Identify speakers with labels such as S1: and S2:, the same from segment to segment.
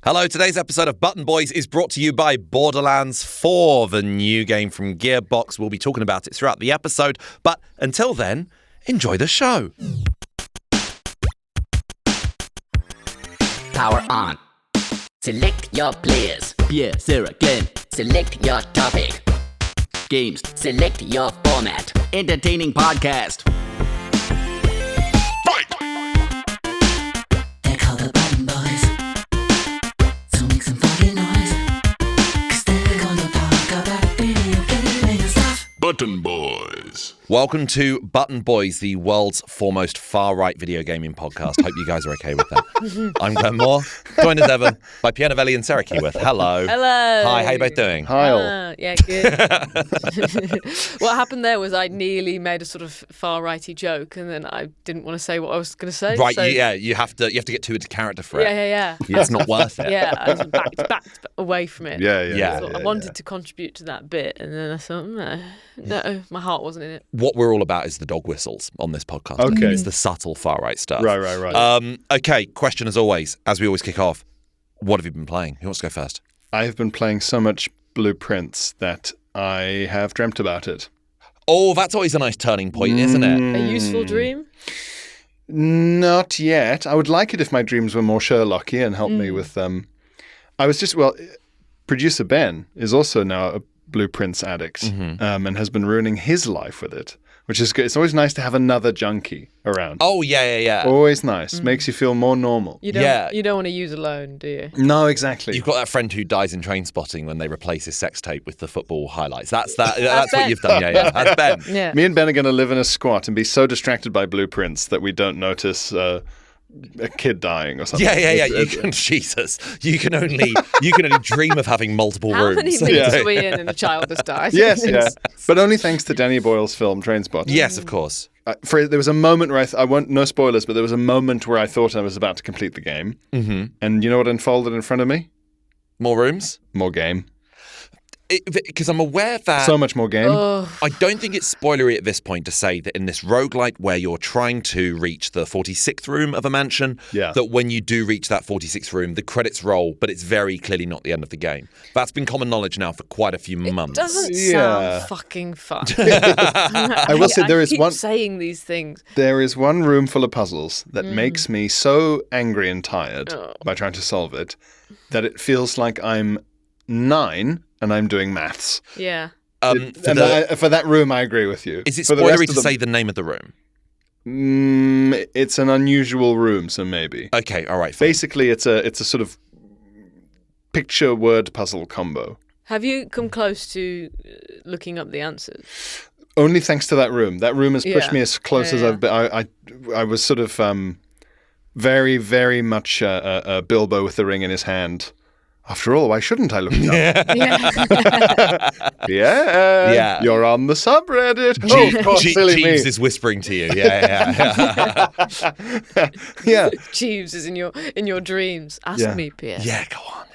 S1: Hello, today's episode of Button Boys is brought to you by Borderlands 4, the new game from Gearbox. We'll be talking about it throughout the episode, but until then, enjoy the show.
S2: Power on. Select your players.
S3: Pierre, Sarah, Glenn.
S2: Select your topic.
S3: Games.
S2: Select your format.
S3: Entertaining podcast.
S2: They're called the Button Boys. So make some fucking noise. 'Cause they're gonna talk about video gaming and stuff.
S4: Button Boys.
S1: Welcome to Button Boys, the world's foremost far-right video gaming podcast. Hope you guys are okay with that. I'm Glenn Moore, joined as ever by Pierre and Glenn and Sarah Keyworth. Hello.
S5: Hello.
S1: Hi, how you both doing?
S6: Hi all.
S5: Yeah, good. What happened there was I nearly made a sort of far-righty joke, and then I didn't want to say what I was going to say.
S1: Right,
S5: so,
S1: you have to get too into character for it.
S5: Yeah.
S1: It's not worth it.
S5: Yeah, I was backed away from it.
S1: Yeah.
S5: I wanted to contribute to that bit, and then I thought, no, my heart wasn't in it.
S1: What we're all about is the dog whistles on this podcast.
S6: Okay.
S1: It's the subtle far-right stuff.
S6: Right.
S1: Okay, question as always, as we always kick off, what have you been playing? Who wants to go first?
S6: I have been playing so much Blueprints that I have dreamt about it.
S1: Oh, that's always a nice turning point, isn't it?
S5: A useful dream?
S6: Not yet. I would like it if my dreams were more Sherlocky and helped me with them. Producer Ben is also now a Blueprints addict and has been ruining his life with it, which is good. It's always nice to have another junkie around.
S1: Oh, yeah.
S6: Always nice. Makes you feel more normal.
S5: You don't want to use alone, do you?
S6: No, exactly.
S1: You've got that friend who dies in Train Spotting when they replace his sex tape with the football highlights. That's what you've done. Yeah. That's Ben.
S5: Yeah.
S6: Me and Ben are going to live in a squat and be so distracted by Blueprints that we don't notice a kid dying or something.
S1: Yeah. Jesus, you can only dream of having multiple
S5: How
S1: rooms.
S5: many rooms are we in and a child has died?
S6: Yes, yeah. But only thanks to Danny Boyle's film Trainspotting.
S1: Yes, of course.
S6: There was a moment where I won't, no spoilers, but there was a moment where I thought I was about to complete the game. Mm-hmm. And you know what unfolded in front of me?
S1: More rooms?
S6: More game.
S1: Because I'm aware that...
S6: So much more game.
S1: I don't think it's spoilery at this point to say that in this roguelite where you're trying to reach the 46th room of a mansion, that when you do reach that 46th room, the credits roll, but it's very clearly not the end of the game. That's been common knowledge now for quite a few months.
S5: It doesn't sound fucking fun.
S6: I will say there is
S5: keep
S6: one...
S5: saying these things.
S6: There is one room full of puzzles that makes me so angry and tired by trying to solve it that it feels like I'm 9 and I'm doing maths.
S5: Yeah.
S6: For that room, I agree with you.
S1: Is it
S6: For the rest
S1: spoilery
S6: of
S1: to say the name of the room?
S6: It's an unusual room, so maybe.
S1: Okay, all right. Fine.
S6: Basically, it's a sort of picture word puzzle combo.
S5: Have you come close to looking up the answers?
S6: Only thanks to that room. That room has pushed me as close as I've been. I was sort of very, very much Bilbo with the ring in his hand. After all, why shouldn't I look it up? Yeah. You're on the subreddit. Of course, silly me.
S1: Jeeves is whispering to you. Yeah.
S6: Yeah.
S5: Jeeves is in your dreams. Ask me, Pierre.
S1: Yeah, go on.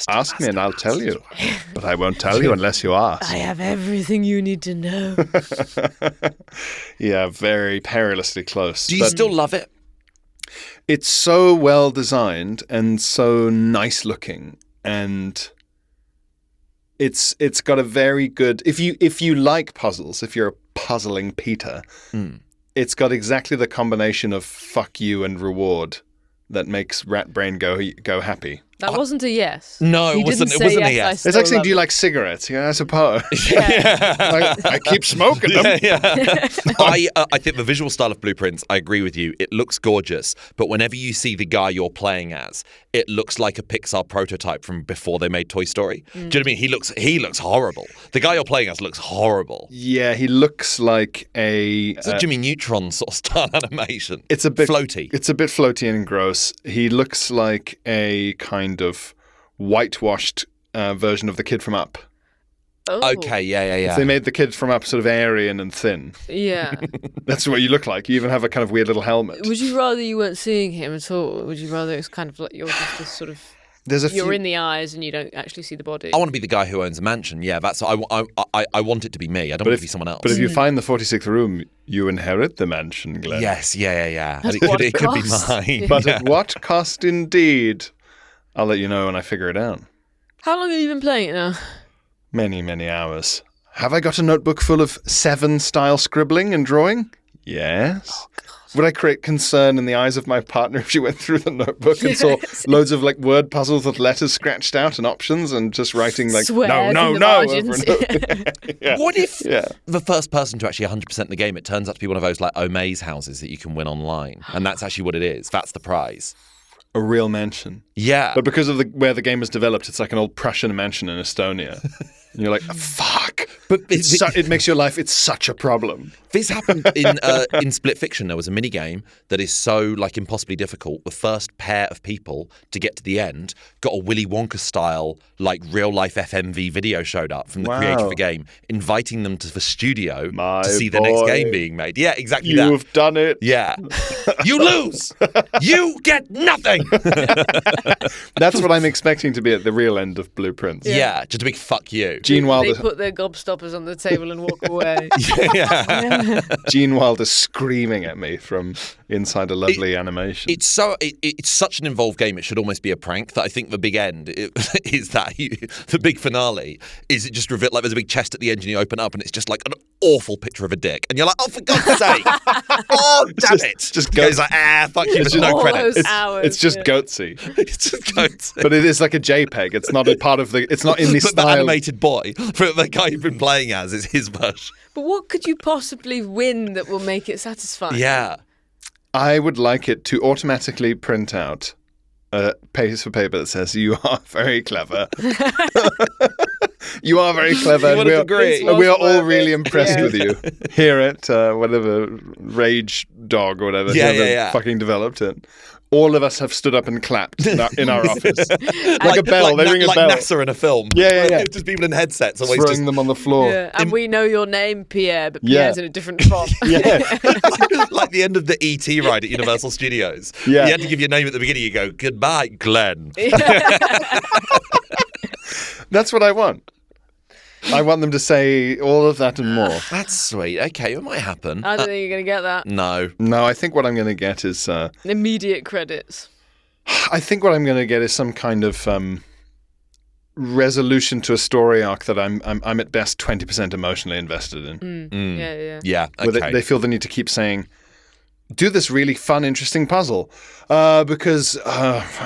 S6: Ask me and I'll tell you. But I won't tell you unless you ask.
S5: I have everything you need to know.
S6: Yeah, very perilously close.
S1: Do you still love it?
S6: It's so well designed and so nice looking, and it's got a very good. If you like puzzles, if you're a puzzling Peter, it's got exactly the combination of fuck you and reward that makes Rat Brain go happy.
S5: That wasn't a yes.
S1: No, it
S5: He
S1: wasn't.
S5: didn't
S1: It wasn't
S5: say
S1: a
S5: yes.
S1: yes.
S6: It's like saying, do you like cigarettes? Yeah, I suppose.
S5: Yeah.
S6: I keep smoking them.
S1: I think the visual style of Blueprints, I agree with you. It looks gorgeous, but whenever you see the guy you're playing as, it looks like a Pixar prototype from before they made Toy Story. Do you know what I mean? He looks horrible. The guy you're playing as looks horrible.
S6: Yeah, he looks like
S1: It's a Jimmy Neutron sort of style animation.
S6: It's a bit
S1: floaty.
S6: It's a bit floaty and gross. He looks like a kind of whitewashed version of the kid from Up.
S5: Oh.
S1: Okay, yeah.
S6: They made the kid from Up sort of Aryan and thin.
S5: Yeah.
S6: That's what you look like. You even have a kind of weird little helmet.
S5: Would you rather you weren't seeing him at all? Would you rather it's kind of like you're just this sort of... You're in the eyes and you don't actually see the body.
S1: I want to be the guy who owns a mansion. Yeah, that's. I want it to be me. I don't want it to be someone else.
S6: But if you find the 46th room, you inherit the mansion, Glenn.
S1: Yes, yeah.
S5: At
S1: It could be
S5: cost?
S1: mine.
S6: But at what cost indeed? I'll let you know when I figure it out.
S5: How long have you been playing it now?
S6: Many, many hours. Have I got a notebook full of 7 style scribbling and drawing? Yes. Would I create concern in the eyes of my partner if she went through the notebook and saw loads of like word puzzles with letters scratched out and options and just writing like
S5: Swears
S6: no
S5: in the
S6: over
S5: margins.
S6: and over? Yeah.
S1: What if
S6: Yeah.
S1: the first person to actually 100% the game, it turns out to be one of those like Omaze houses that you can win online, and that's actually what it is. That's the prize.
S6: A real mansion.
S1: Yeah.
S6: But because of where the game was developed, it's like an old Prussian mansion in Estonia. And you're like, fuck.
S1: But
S6: It makes your life, it's such a problem.
S1: this happened in Split Fiction. There was a mini game that is so like impossibly difficult. The first pair of people to get to the end got a Willy Wonka style like real life FMV video showed up from the creator of the game, inviting them to the studio
S6: My
S1: to see the next
S6: boy.
S1: game being made. Yeah, exactly that.
S6: You've done it.
S1: Yeah. You lose. You get nothing.
S6: That's what I'm expecting to be at the real end of Blueprints.
S1: Yeah, just a big fuck you.
S6: Gene
S5: They
S6: Wilder,
S5: put their gobstoppers on the table and walk away.
S1: Yeah.
S6: Gene Wilder screaming at me from inside a lovely animation.
S1: It's such an involved game. It should almost be a prank. That I think the big end is that the big finale is it just revealed like there's a big chest at the end and you open up and it's just like an awful picture of a dick and you're like, oh for God's sake, oh damn it,
S6: just
S1: goes like fuck you, there's no
S5: all
S1: credits.
S5: those hours,
S6: It's just
S5: yeah.
S6: goatsy.
S1: It's just goats.
S6: But it is like a JPEG. It's not a part of the. It's not in the
S1: But the
S6: style.
S1: animated boy, for the guy you've been playing as, is his version.
S5: But what could you possibly win that will make it satisfying?
S1: Yeah.
S6: I would like it to automatically print out a piece of paper that says, "You are very clever." You are very clever.
S1: You want to agree?
S6: And we are all
S5: worth
S6: really
S5: it.
S6: impressed
S5: Yeah.
S6: with you here at whatever Rage Dog or whatever.
S1: Yeah,
S6: whoever
S1: yeah.
S6: fucking developed it. All of us have stood up and clapped in our office. like a bell. They ring a
S1: like
S6: bell.
S1: NASA in a film.
S6: Yeah.
S1: Just people in headsets always
S6: Throwing
S1: just
S6: them on the floor.
S5: Yeah, and we know your name, Pierre, but
S6: Yeah.
S5: Pierre's in a different font.
S6: Yeah.
S1: like the end of the ET ride at Universal Studios.
S6: Yeah.
S1: You had to give your name at the beginning. You go, goodbye, Glenn.
S6: That's what I want. I want them to say all of that and more.
S1: That's sweet. Okay, it might happen.
S5: I don't think you're going to get that.
S1: No.
S6: No, I think what I'm going to get is
S5: Immediate credits.
S6: I think what I'm going to get is some kind of resolution to a story arc that I'm at best 20% emotionally invested in.
S5: Yeah.
S1: Yeah,
S6: Where
S1: okay.
S6: they feel the need to keep saying, do this really fun, interesting puzzle because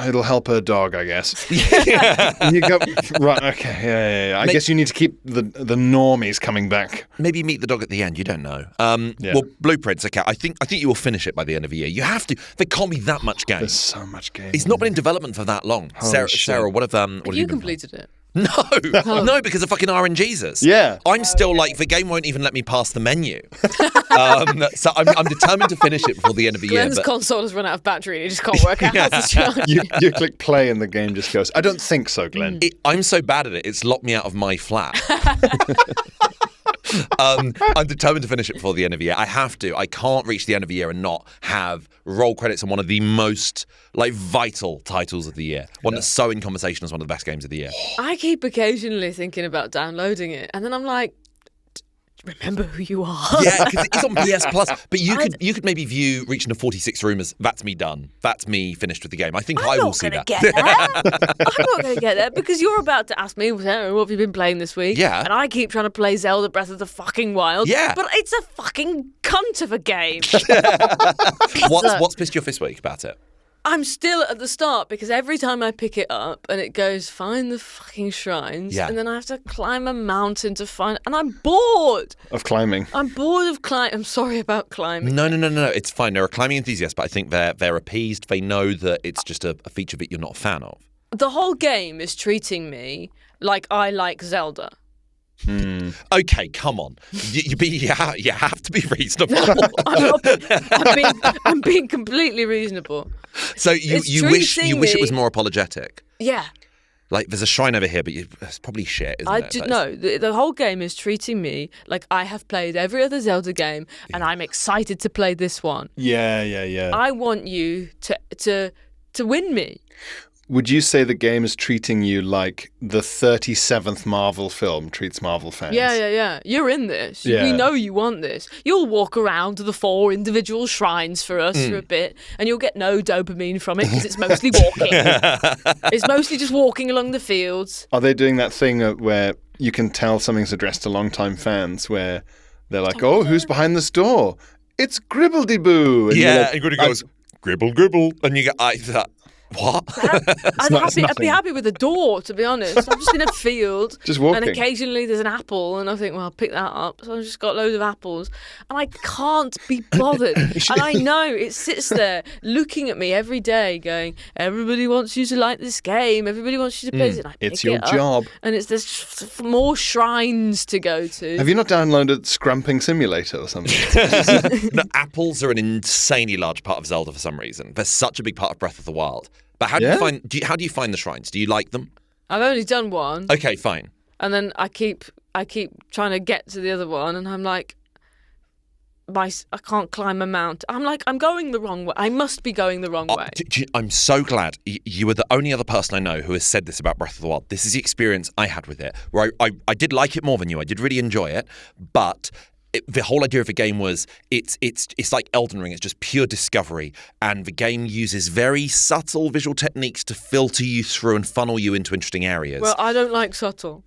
S6: it'll help her dog, I guess. And you go, right, okay, yeah. I guess you need to keep the normies coming back.
S1: Maybe meet the dog at the end. You don't know.
S6: Yeah.
S1: Well, Blueprints. Okay, I think you will finish it by the end of the year. You have to. There can't be that much game.
S6: There's so much game.
S1: It's not been in development for that long.
S6: Holy shit.
S1: Sarah, what have what have
S5: You
S1: been playing?
S5: completed it.
S1: No, no, because of fucking RNGesus.
S6: Yeah.
S1: I'm still like the game won't even let me pass the menu. So I'm determined to finish it before the end of the
S5: Glenn's
S1: year. But
S5: console has run out of battery and he just can't work out how to charge.
S6: You click play and the game just goes, I don't think so, Glenn.
S1: I'm so bad at it, it's locked me out of my flat. I'm determined to finish it before the end of the year. I have to. I can't reach the end of the year and not have roll credits on one of the most like vital titles of the year. One that's so in conversation as one of the best games of the year.
S5: I keep occasionally thinking about downloading it, and then I'm like, remember who you are.
S1: Yeah, because it's on PS Plus. But you could maybe view Reaching the 46 Room as that's me done. That's me finished with the game. I think I will see that.
S5: Get there. I'm not going to get there because you're about to ask me, Sarah, what have you been playing this week?
S1: Yeah.
S5: And I keep trying to play Zelda Breath of the fucking Wild.
S1: Yeah.
S5: But it's a fucking cunt of a game.
S1: What's pissed you off this week about it?
S5: I'm still at the start because every time I pick it up and it goes, find the fucking shrines,
S1: Yeah.
S5: and then I have to climb a mountain to find, and I'm bored.
S6: Of climbing.
S5: I'm bored of climbing. I'm sorry about climbing.
S1: No. It's fine. There are climbing enthusiasts, but I think they're appeased. They know that it's just a feature that you're not a fan of.
S5: The whole game is treating me like I like Zelda.
S1: Okay, come on. You have to be reasonable.
S5: I'm being completely reasonable.
S1: So you wish
S5: treating
S1: it
S5: me-
S1: was more apologetic.
S5: Yeah.
S1: Like there's a shrine over here, but it's probably shit, isn't it?
S5: No, the whole game is treating me like I have played every other Zelda game and I'm excited to play this one.
S6: Yeah.
S5: I want you to win me.
S6: Would you say the game is treating you like the 37th Marvel film treats Marvel fans?
S5: Yeah. You're in this.
S6: Yeah.
S5: We know you want this. You'll walk around to the 4 individual shrines for us for a bit, and you'll get no dopamine from it because it's mostly walking. It's mostly just walking along the fields.
S6: Are they doing that thing where you can tell something's addressed to long-time fans where they're like, oh, who's behind this door? It's Gribbledy-Boo. And you're like,
S1: and Goody goes, gribble, gribble. And you go, what?
S5: I'd be happy with a door, to be honest. I'm just in a field.
S6: Just walking.
S5: And occasionally there's an apple, and I think, well, I'll pick that up. So I've just got loads of apples. And I can't be bothered. And I know it sits there looking at me every day going, everybody wants you to like this game. Everybody wants you to play it. And I
S6: It's
S5: pick
S6: your
S5: it up,
S6: job.
S5: And there's more shrines to go to.
S6: Have you not downloaded Scrumping Simulator or something?
S1: No, apples are an insanely large part of Zelda for some reason. They're such a big part of Breath of the Wild. But how do
S6: Yeah?
S1: you find? How do you find the shrines? Do you like them?
S5: I've only done one.
S1: Okay, fine.
S5: And then I keep trying to get to the other one, and I'm like, I can't climb a mount. I'm like, I'm going the wrong way. I must be going the wrong way.
S1: I'm so glad you were the only other person I know who has said this about Breath of the Wild. This is the experience I had with it, where I did like it more than you. I did really enjoy it, but the whole idea of the game was it's like Elden Ring. It's just pure discovery, and the game uses very subtle visual techniques to filter you through and funnel you into interesting areas.
S5: Well, I don't like subtle.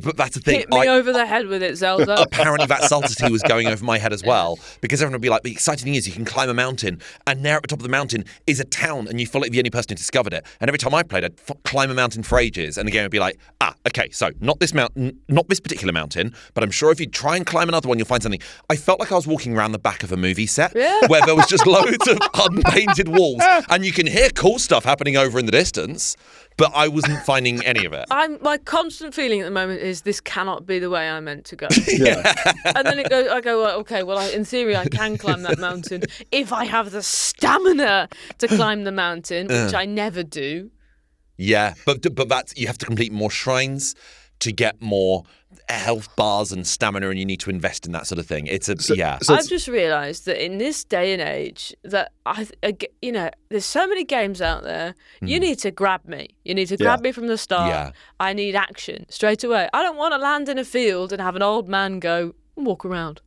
S1: But that's the thing.
S5: Hit me over the head with it, Zelda.
S1: Apparently that subtlety was going over my head as well, because everyone would be like, the exciting thing is you can climb a mountain, and there at the top of the mountain is a town, and you feel like the only person who discovered it. And every time I played, I'd climb a mountain for ages, and the game would be like, okay, so not this mountain, not this particular mountain, but I'm sure if you try and climb another one, you'll find something. I felt like I was walking around the back of a movie set where there was just loads of unpainted walls, and you can hear cool stuff happening over in the distance, but I wasn't finding any of it.
S5: My constant feeling at the moment is this cannot be the way I'm meant to go.
S6: Yeah.
S5: And then I go, well, okay, well, in theory, I can climb that mountain if I have the stamina to climb the mountain, which I never do.
S1: Yeah, but that's, you have to complete more shrines to get more health bars and stamina, and you need to invest in that sort of thing.
S5: I've just realised that in this day and age that there's so many games out there. You need to grab me. You need to grab me from the start.
S1: Yeah.
S5: I need action straight away. I don't want to land in a field and have an old man go walk around.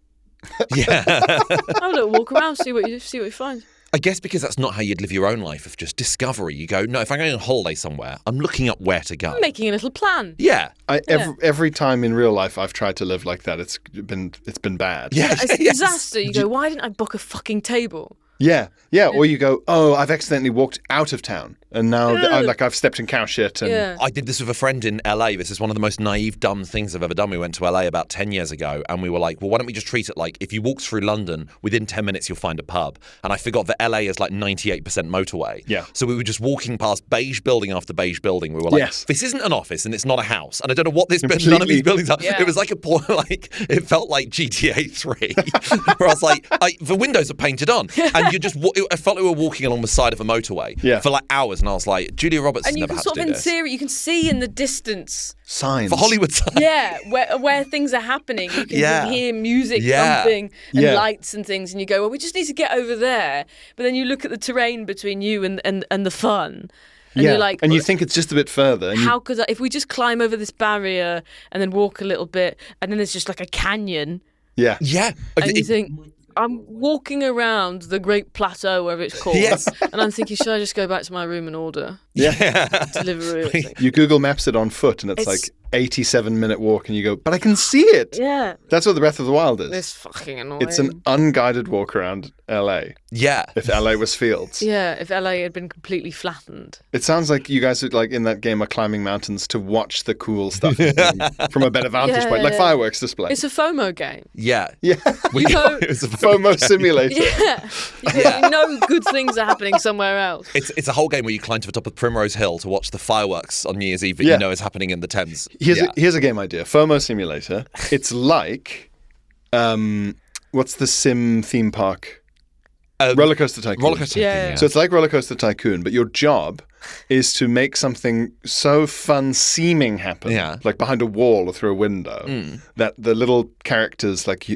S1: Yeah.
S5: Have a little walk around, see what you find.
S1: I guess because that's not how you'd live your own life of just discovery. You go, no, if I'm going on holiday somewhere, I'm looking up where to go.
S5: I'm making a little plan.
S1: Yeah.
S6: Every time in real life I've tried to live like that, it's been bad.
S1: Yeah.
S5: It's a disaster. You go, why didn't I book a fucking table?
S6: Yeah. Or you go, oh, I've accidentally walked out of town, and now I've stepped in cow shit. And
S1: I did this with a friend in LA. This is one of the most naive, dumb things I've ever done. We went to LA about 10 years ago, and we were like, well, why don't we just treat it like if you walk through London, within 10 minutes you'll find a pub. And I forgot that LA is like 98% motorway.
S6: Yeah.
S1: So we were just walking past beige building after beige building. We were like, this isn't an office, and it's not a house, and I don't know what this none of these buildings are.
S5: Yeah.
S1: It was like it felt like GTA 3, where I was like, the windows are painted on, and you just. I felt like we were walking along the side of a motorway for like hours, and I was like, Julia Roberts has never had to do this. And you can
S5: sort of in theory, you can see in the distance
S6: signs
S1: for Hollywood signs.
S5: Yeah, where things are happening. You can hear music thumping and lights and things, and you go, well, we just need to get over there. But then you look at the terrain between you and the fun. And you're like,
S6: and you think it's just a bit further. And
S5: how could if we just climb over this barrier and then walk a little bit, and then there's just like a canyon.
S6: Yeah.
S5: And you think, I'm walking around the Great Plateau, whatever it's called.
S1: Yes.
S5: And I'm thinking, should I just go back to my room and order delivery?
S6: You Google Maps it on foot, and it's like 87-minute walk, and you go, but I can see it.
S5: Yeah.
S6: That's what the Breath of the Wild is.
S5: It's fucking annoying.
S6: It's an unguided walk around LA.
S1: Yeah.
S6: If LA was fields.
S5: Yeah, if LA had been completely flattened.
S6: It sounds like you guys like in that game are climbing mountains to watch the cool stuff from a better vantage point, like fireworks display.
S5: It's a FOMO game.
S1: Yeah.
S5: You know,
S1: It was a
S6: FOMO simulator.
S5: You know good things are happening somewhere else.
S1: It's a whole game where you climb to the top of Primrose Hill to watch the fireworks on New Year's Eve that you know is happening in the Thames.
S6: Here's a game idea. FOMO simulator. It's like, what's the sim theme park? Roller Coaster Tycoon.
S1: Roller Coaster Tycoon, yeah.
S6: So it's like Roller Coaster Tycoon, but your job is to make something so fun seeming happen, like behind a wall or through a window, that the little characters like who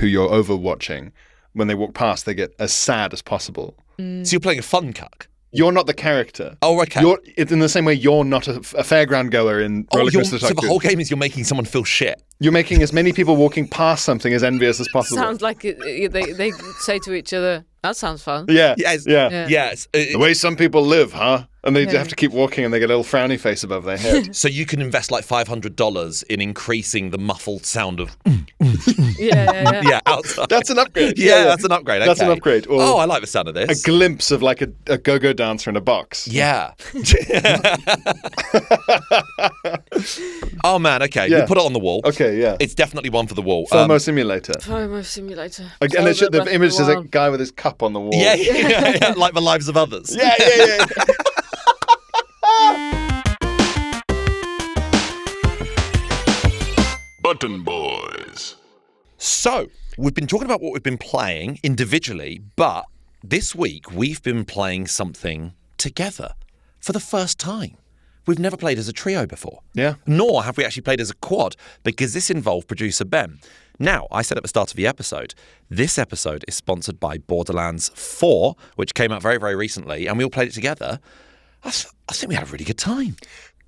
S6: you're overwatching, when they walk past, they get as sad as possible.
S1: So you're playing a fun cuck.
S6: You're not the character.
S1: Oh, okay.
S6: It's in the same way you're not a fairground goer in Roller Coaster
S1: so
S6: Tycoon.
S1: the whole game is you're making someone feel shit.
S6: You're making as many people walking past something as envious as possible.
S5: Sounds like they say to each other, "That sounds fun."
S6: Yeah.
S1: Yes.
S6: Yeah.
S1: Yes.
S6: The way some people live, huh? And they have to keep walking and they get a little frowny face above their head.
S1: So you can invest like $500 in increasing the muffled sound of
S5: Yeah.
S1: outside.
S6: That's an upgrade.
S1: Yeah, that's an upgrade.
S6: That's an
S1: okay.
S6: upgrade. Or
S1: Oh, I like the sound of
S6: a
S1: this.
S6: glimpse of like a go-go dancer in a box.
S1: Yeah. Oh man, okay.
S6: Yeah.
S1: We put it on the wall.
S6: Okay, yeah.
S1: It's definitely one for the wall.
S6: FOMO Simulator.
S5: FOMO Simulator.
S6: And
S5: Zelda
S6: the
S5: Breath
S6: image
S5: of the
S6: is a
S5: Wild.
S6: guy with his cup on the wall.
S1: yeah, like the lives of others.
S6: Yeah.
S4: Button Boys.
S1: So, we've been talking about what we've been playing individually, but this week we've been playing something together for the first time. We've never played as a trio before.
S6: Yeah.
S1: Nor have we actually played as a quad, because this involved producer Ben. Now, I said at the start of the episode, this episode is sponsored by Borderlands 4, which came out very, very recently, and we all played it together. I think we had a really good time.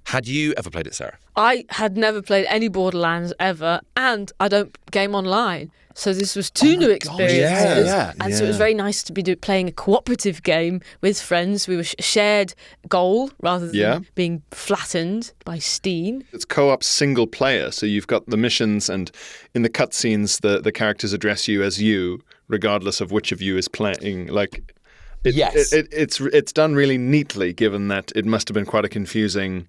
S1: Had you ever played it, Sarah?
S5: I had never played any Borderlands ever, and I don't game online. So this was two new experiences.
S1: yeah.
S5: And so it was very nice to be playing a cooperative game with friends. We were shared goal rather than being flattened by Steam.
S6: It's co-op single player, so you've got the missions, and in the cutscenes, the characters address you as you, regardless of which of you is playing. Like, it's done really neatly, given that it must have been quite a confusing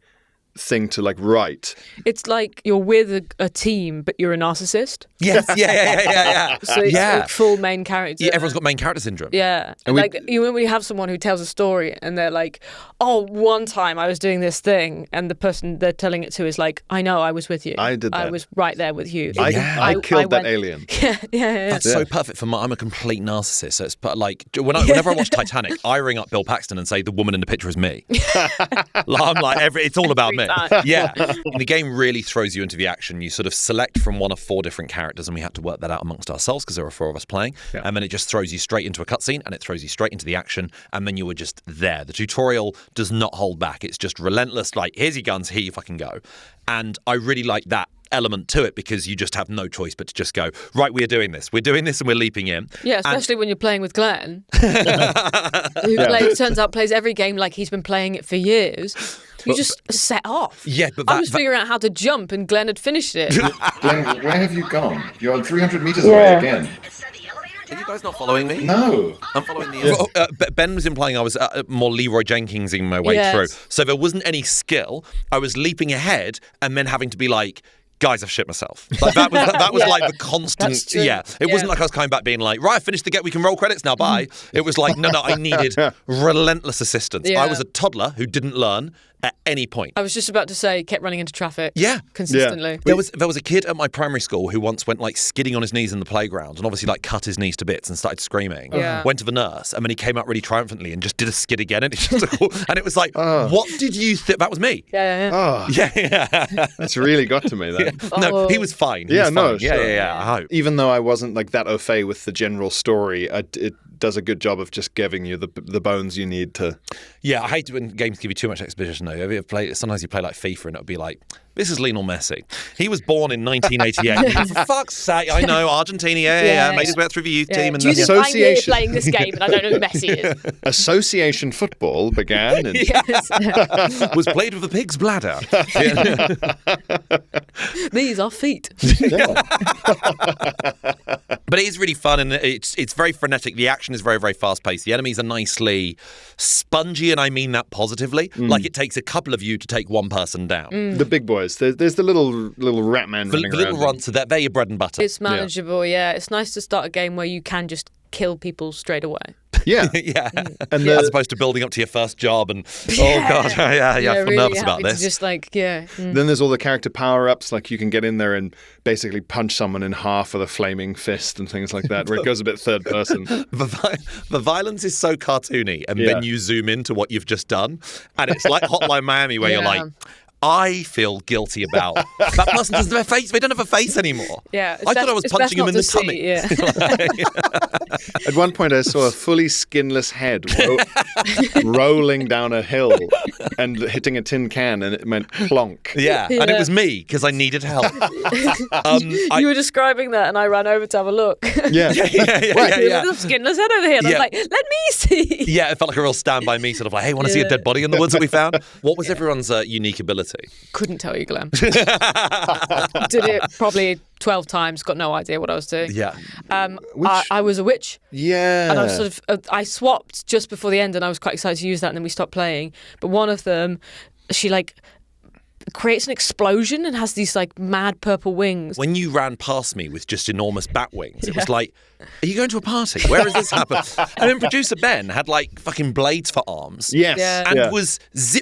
S6: thing to write.
S5: It's like you're with a team, but you're a narcissist.
S1: Yes, yeah.
S5: So it's like full main character.
S1: Yeah, everyone's got main character syndrome.
S5: Yeah. And when we have someone who tells a story and they're like, oh, one time I was doing this thing, and the person they're telling it to is like, I know, I was with you.
S6: I did that.
S5: I was right there with you.
S6: I killed that alien.
S5: Yeah.
S1: That's so perfect for I'm a complete narcissist. So it's like whenever I watch Titanic, I ring up Bill Paxton and say the woman in the picture is me. I'm like it's all about me. Yeah. And the game really throws you into the action. You sort of select from one of 4 different characters, and we had to work that out amongst ourselves because there were 4 of us playing. Yeah. And then it just throws you straight into a cutscene, and it throws you straight into the action, and then you were just there. The tutorial does not hold back. It's just relentless. Like, here's your guns, here you fucking go. And I really like that element to it, because you just have no choice but to just go, right, we're doing this, and we're leaping in.
S5: Yeah, especially when you're playing with Glenn, who turns out plays every game like he's been playing it for years. You just set off.
S1: Yeah, but
S5: I was figuring out how to jump, and Glenn had finished it.
S7: Glenn, where have you gone? You're 300 meters away again.
S1: Are you guys not following me?
S7: No.
S1: I'm following the... Ben was implying I was more Leroy Jenkinsing my way through. So there wasn't any skill. I was leaping ahead and then having to be like, guys, I've shit myself. Like that was like the constant.
S5: That's true.
S1: Yeah, it wasn't like I was coming back being like, right, I finished the get. We can roll credits now. Bye. It was like, no, I needed relentless assistance.
S5: Yeah.
S1: I was a toddler who didn't learn at any point.
S5: I was just about to say, kept running into traffic.
S1: Yeah.
S5: Consistently.
S1: There was a kid at my primary school who once went like skidding on his knees in the playground and obviously like cut his knees to bits and started screaming.
S5: Yeah.
S1: Went to the nurse, and then he came out really triumphantly and just did a skid again, and it was like, what did you think? That was me.
S5: Yeah.
S6: Oh,
S1: Yeah.
S6: that's really got to me then.
S1: No, he was fine. He was fine. Yeah. I hope.
S6: Even though I wasn't like that au fait with the general story, it does a good job of just giving you the bones you need to.
S1: Yeah, I hate when games give you too much exposition though. Have you ever played? Sometimes you play like FIFA and it'll be like, this is Lionel Messi. He was born in 1988. For fuck's sake, I know, Argentina, yeah. Made his way through the youth team. And
S5: Do you
S1: then,
S5: think I'm here playing this game and I don't know who Messi is?
S6: Association football began in
S1: was played with a pig's bladder.
S5: These are feet.
S1: But it is really fun, and it's very frenetic. The action is very, very fast paced. The enemies are nicely spongy, and I mean that positively. Like it takes a couple of you to take one person down.
S6: the big boys. There's the little rat man
S1: The
S6: running
S1: little
S6: around.
S1: runts, they're your bread and butter.
S5: It's manageable, yeah. It's nice to start a game where you can just kill people straight away.
S6: Yeah.
S1: Yeah.
S6: And
S1: As opposed to building up to your first job and, oh God, I feel
S5: really
S1: nervous
S5: happy
S1: about this.
S5: To just like, yeah.
S6: Then there's all the character power-ups, like you can get in there and basically punch someone in half with a flaming fist and things like that, where it goes a bit third person.
S1: The violence is so cartoony, and then you zoom into what you've just done, and it's like Hotline Miami, where you're like, I feel guilty about. That person doesn't have a face. They don't have a face anymore.
S5: Yeah,
S1: I thought I was punching him in the tummy.
S5: Yeah.
S6: At one point, I saw a fully skinless head rolling down a hill and hitting a tin can, and it meant plonk.
S1: Yeah, and it was me because I needed help.
S5: You were describing that, and I ran over to have a look.
S6: Yeah.
S5: There's a skinless head over here. And I was like, let me see.
S1: Yeah, it felt like a real Stand By Me sort of like, hey, want to see a dead body in the woods that we found? What was everyone's unique ability?
S5: Couldn't tell you, Glenn. Did it probably 12 times, got no idea what I was doing.
S1: Yeah.
S5: I was a witch.
S6: Yeah.
S5: And I was sort of, I swapped just before the end, and I was quite excited to use that, and then we stopped playing. But one of them, she like creates an explosion and has these like mad purple wings.
S1: When you ran past me with just enormous bat wings, it was like, are you going to a party? Where has this happened? And then producer Ben had like fucking blades for arms.
S6: Yes.
S5: Yeah.
S1: And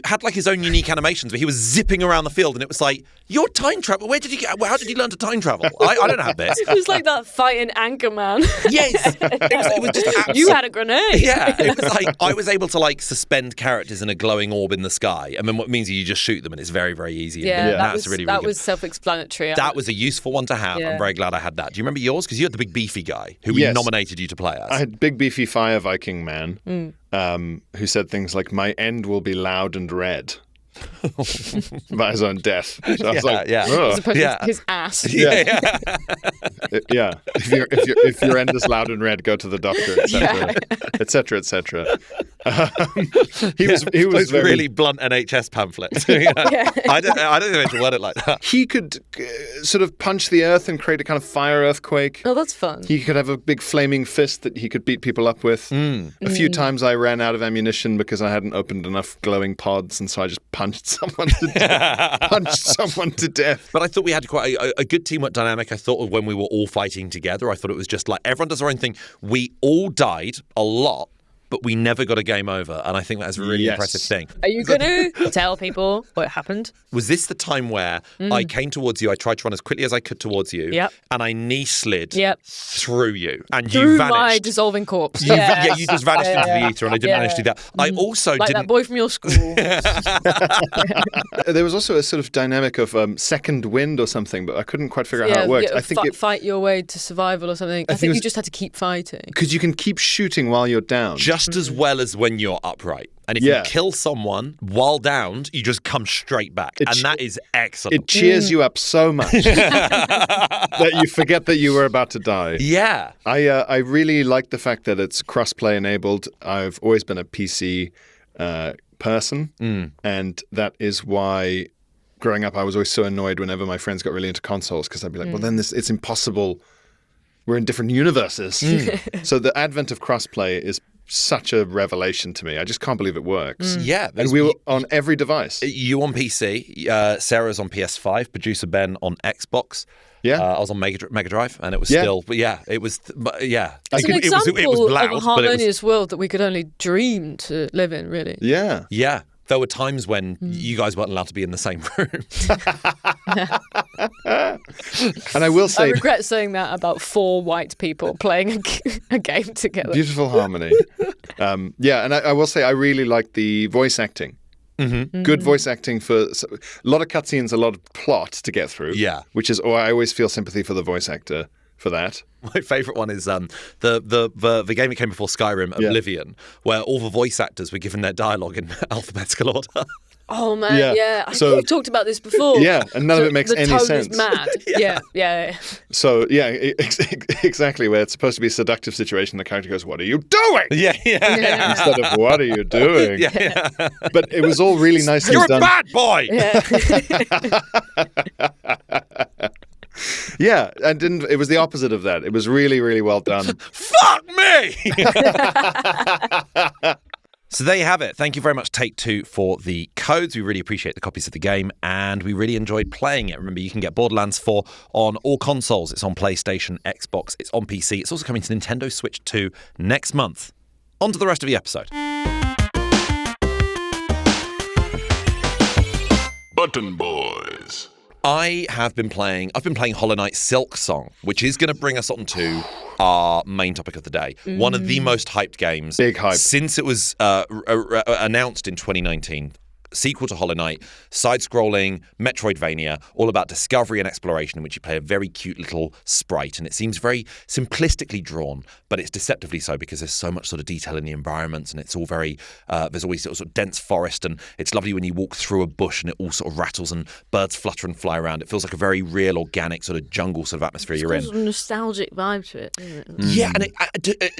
S1: had like his own unique animations where he was zipping around the field, and it was like, you're time travel. How did you learn to time travel? I don't have this.
S5: It was like that fight in Anchorman.
S1: Yes. It was just
S5: You had a grenade.
S1: Yeah, it was like I was able to like suspend characters in a glowing orb in the sky, and then what means is you just shoot them, and it's very, very easy.
S5: Yeah,
S1: and that's really, really good.
S5: was self-explanatory.
S1: That was a useful one to have.
S5: Yeah.
S1: I'm very glad I had that. Do you remember yours? Because you had the big beefy guy who we nominated you to play as.
S6: I had big beefy fire Viking man who said things like, "My end will be loud and red." About his own death. So I was like,
S1: yeah.
S5: As opposed to his ass.
S6: Yeah. Yeah. If your end is loud and red, go to the doctor, etc., etc. He was
S1: very really blunt NHS pamphlet. I don't think I should word it like that.
S6: He could sort of punch the earth and create a kind of fire earthquake.
S5: Oh, that's fun.
S6: He could have a big flaming fist that he could beat people up with. A few times I ran out of ammunition because I hadn't opened enough glowing pods, and so I just punched someone to death.
S1: But I thought we had quite a good teamwork dynamic. I thought when we were all fighting together, I thought it was just like everyone does their own thing. We all died a lot, but we never got a game over, and I think that's a really impressive thing.
S5: Are you going to tell people what happened?
S1: Was this the time where I came towards you, I tried to run as quickly as I could towards you, and I knee slid through you, and you
S5: Through
S1: vanished.
S5: my dissolving corpse.
S1: You just vanished into the ether, and I didn't manage to do that. I also
S5: like
S1: didn't...
S5: that boy from your school.
S6: There was also a sort of dynamic of second wind or something, but I couldn't quite figure out how it worked. I think
S5: fight your way to survival or something. I think you just had to keep fighting.
S6: Because you can keep shooting while you're down.
S1: Just as well as when you're upright. And if you kill someone while downed, you just come straight back. And that is excellent.
S6: It cheers you up so much that you forget that you were about to die.
S1: Yeah.
S6: I really like the fact that it's cross-play enabled. I've always been a PC person, and that is why growing up I was always so annoyed whenever my friends got really into consoles, because I'd be like, well, then it's impossible. We're in different universes. So the advent of cross-play is such a revelation to me. I just can't believe it works.
S1: Yeah.
S6: And we were on every device.
S1: You on PC, Sarah's on PS5, producer Ben on Xbox.
S6: Yeah.
S1: I was on Mega Drive, and it was still, but it was,
S5: It's an example
S1: it was loud,
S5: of a harmonious world that we could only dream to live in, really.
S6: Yeah.
S1: Yeah. There were times when you guys weren't allowed to be in the same room.
S6: And I will say...
S5: I regret saying that about 4 white people playing a game together.
S6: Beautiful harmony. And I will say I really like the voice acting. Good voice acting for a lot of cutscenes, a lot of plot to get through.
S1: Yeah.
S6: Which is, I always feel sympathy for the voice actor for that.
S1: My favourite one is the game that came before Skyrim, Oblivion, where all the voice actors were given their dialogue in alphabetical order.
S5: Oh, man,
S6: Yeah.
S5: I
S6: So-
S5: think we've talked about this before.
S6: Yeah, and none of it makes
S5: the
S6: any
S5: tone
S6: sense.
S5: Is mad. Yeah.
S6: So, exactly, where it's supposed to be a seductive situation, the character goes, "What are you doing?"
S1: Yeah.
S6: Instead of, "What are you doing?"
S1: Yeah.
S6: But it was all really nicely
S1: You're
S6: done.
S1: a bad boy!
S6: Yeah, it was the opposite of that. It was really, really well done.
S1: Fuck me! So there you have it. Thank you very much, Take-Two, for the codes. We really appreciate the copies of the game, and we really enjoyed playing it. Remember, you can get Borderlands 4 on all consoles. It's on PlayStation, Xbox, it's on PC. It's also coming to Nintendo Switch 2 next month. On to the rest of the episode.
S4: Button Boys.
S1: I've been playing Hollow Knight Silk Song, which is going to bring us on to our main topic of the day. One of the most hyped games.
S6: Big hype.
S1: Since it was announced in 2019. sequel to Hollow Knight, side-scrolling, Metroidvania, all about discovery and exploration, in which you play a very cute little sprite. And it seems very simplistically drawn, but it's deceptively so because there's so much sort of detail in the environments, and it's all very, there's always sort of dense forest, and it's lovely when you walk through a bush and it all sort of rattles and birds flutter and fly around. It feels like a very real, organic sort of jungle sort of atmosphere you're in.
S5: It's got a nostalgic vibe to it, isn't it?
S1: Yeah, and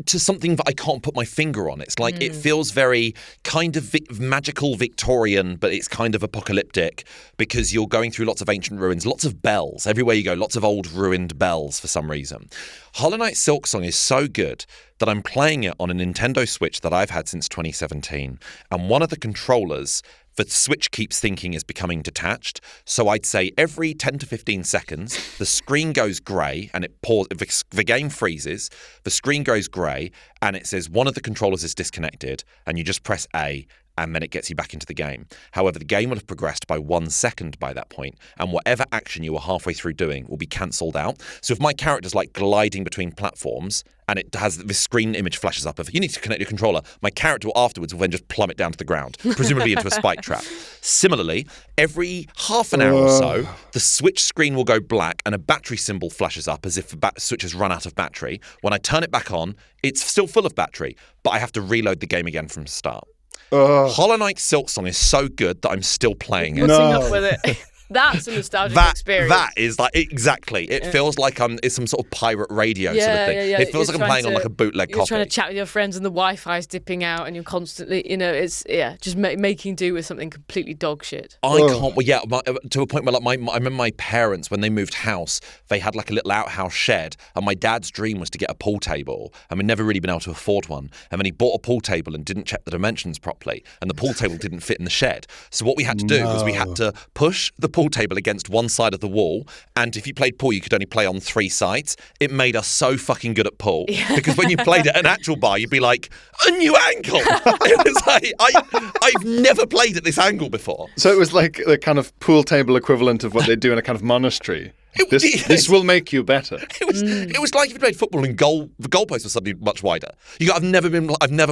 S1: to something that I can't put my finger on. It's like it feels very kind of magical Victorian, but it's kind of apocalyptic because you're going through lots of ancient ruins, lots of bells. Everywhere you go, lots of old ruined bells for some reason. Hollow Knight Silksong is so good that I'm playing it on a Nintendo Switch that I've had since 2017. And one of the controllers, the Switch keeps thinking is becoming detached. So I'd say every 10 to 15 seconds, the screen goes grey and it pauses. The game freezes, the screen goes grey, and it says one of the controllers is disconnected, and you just press A, and then it gets you back into the game. However, the game will have progressed by 1 second by that point, and whatever action you were halfway through doing will be cancelled out. So if my character's like gliding between platforms, and it has this screen image flashes up of, you need to connect your controller, my character will afterwards will then just plummet down to the ground, presumably into a spike trap. Similarly, every half an hour or so, the Switch screen will go black and a battery symbol flashes up as if the Switch has run out of battery. When I turn it back on, it's still full of battery, but I have to reload the game again from the start. Hollow Knight Silksong is so good that I'm still playing it.
S5: Putting up with it. That's a nostalgic experience.
S1: That is like, exactly. It feels like it's some sort of pirate radio sort of thing.
S5: Yeah.
S1: It feels like I'm playing on like a bootleg
S5: You're
S1: copy.
S5: trying to chat with your friends and the Wi-Fi's dipping out and you're constantly, it's, just making do with something completely dog shit.
S1: I can't, to a point where like I remember my parents, when they moved house, they had like a little outhouse shed, and my dad's dream was to get a pool table, and we'd never really been able to afford one. And then he bought a pool table and didn't check the dimensions properly, and the pool table didn't fit in the shed. So what we had to do was we had to push the pool table against one side of the wall, and if you played pool, you could only play on 3 sides. It made us so fucking good at pool because when you played at an actual bar, you'd be like, a new angle. It was like, I've never played at this angle before.
S6: So it was like the kind of pool table equivalent of what they do in a kind of monastery. This will make you better.
S1: It was like if you played football and the goalpost was suddenly much wider. I've never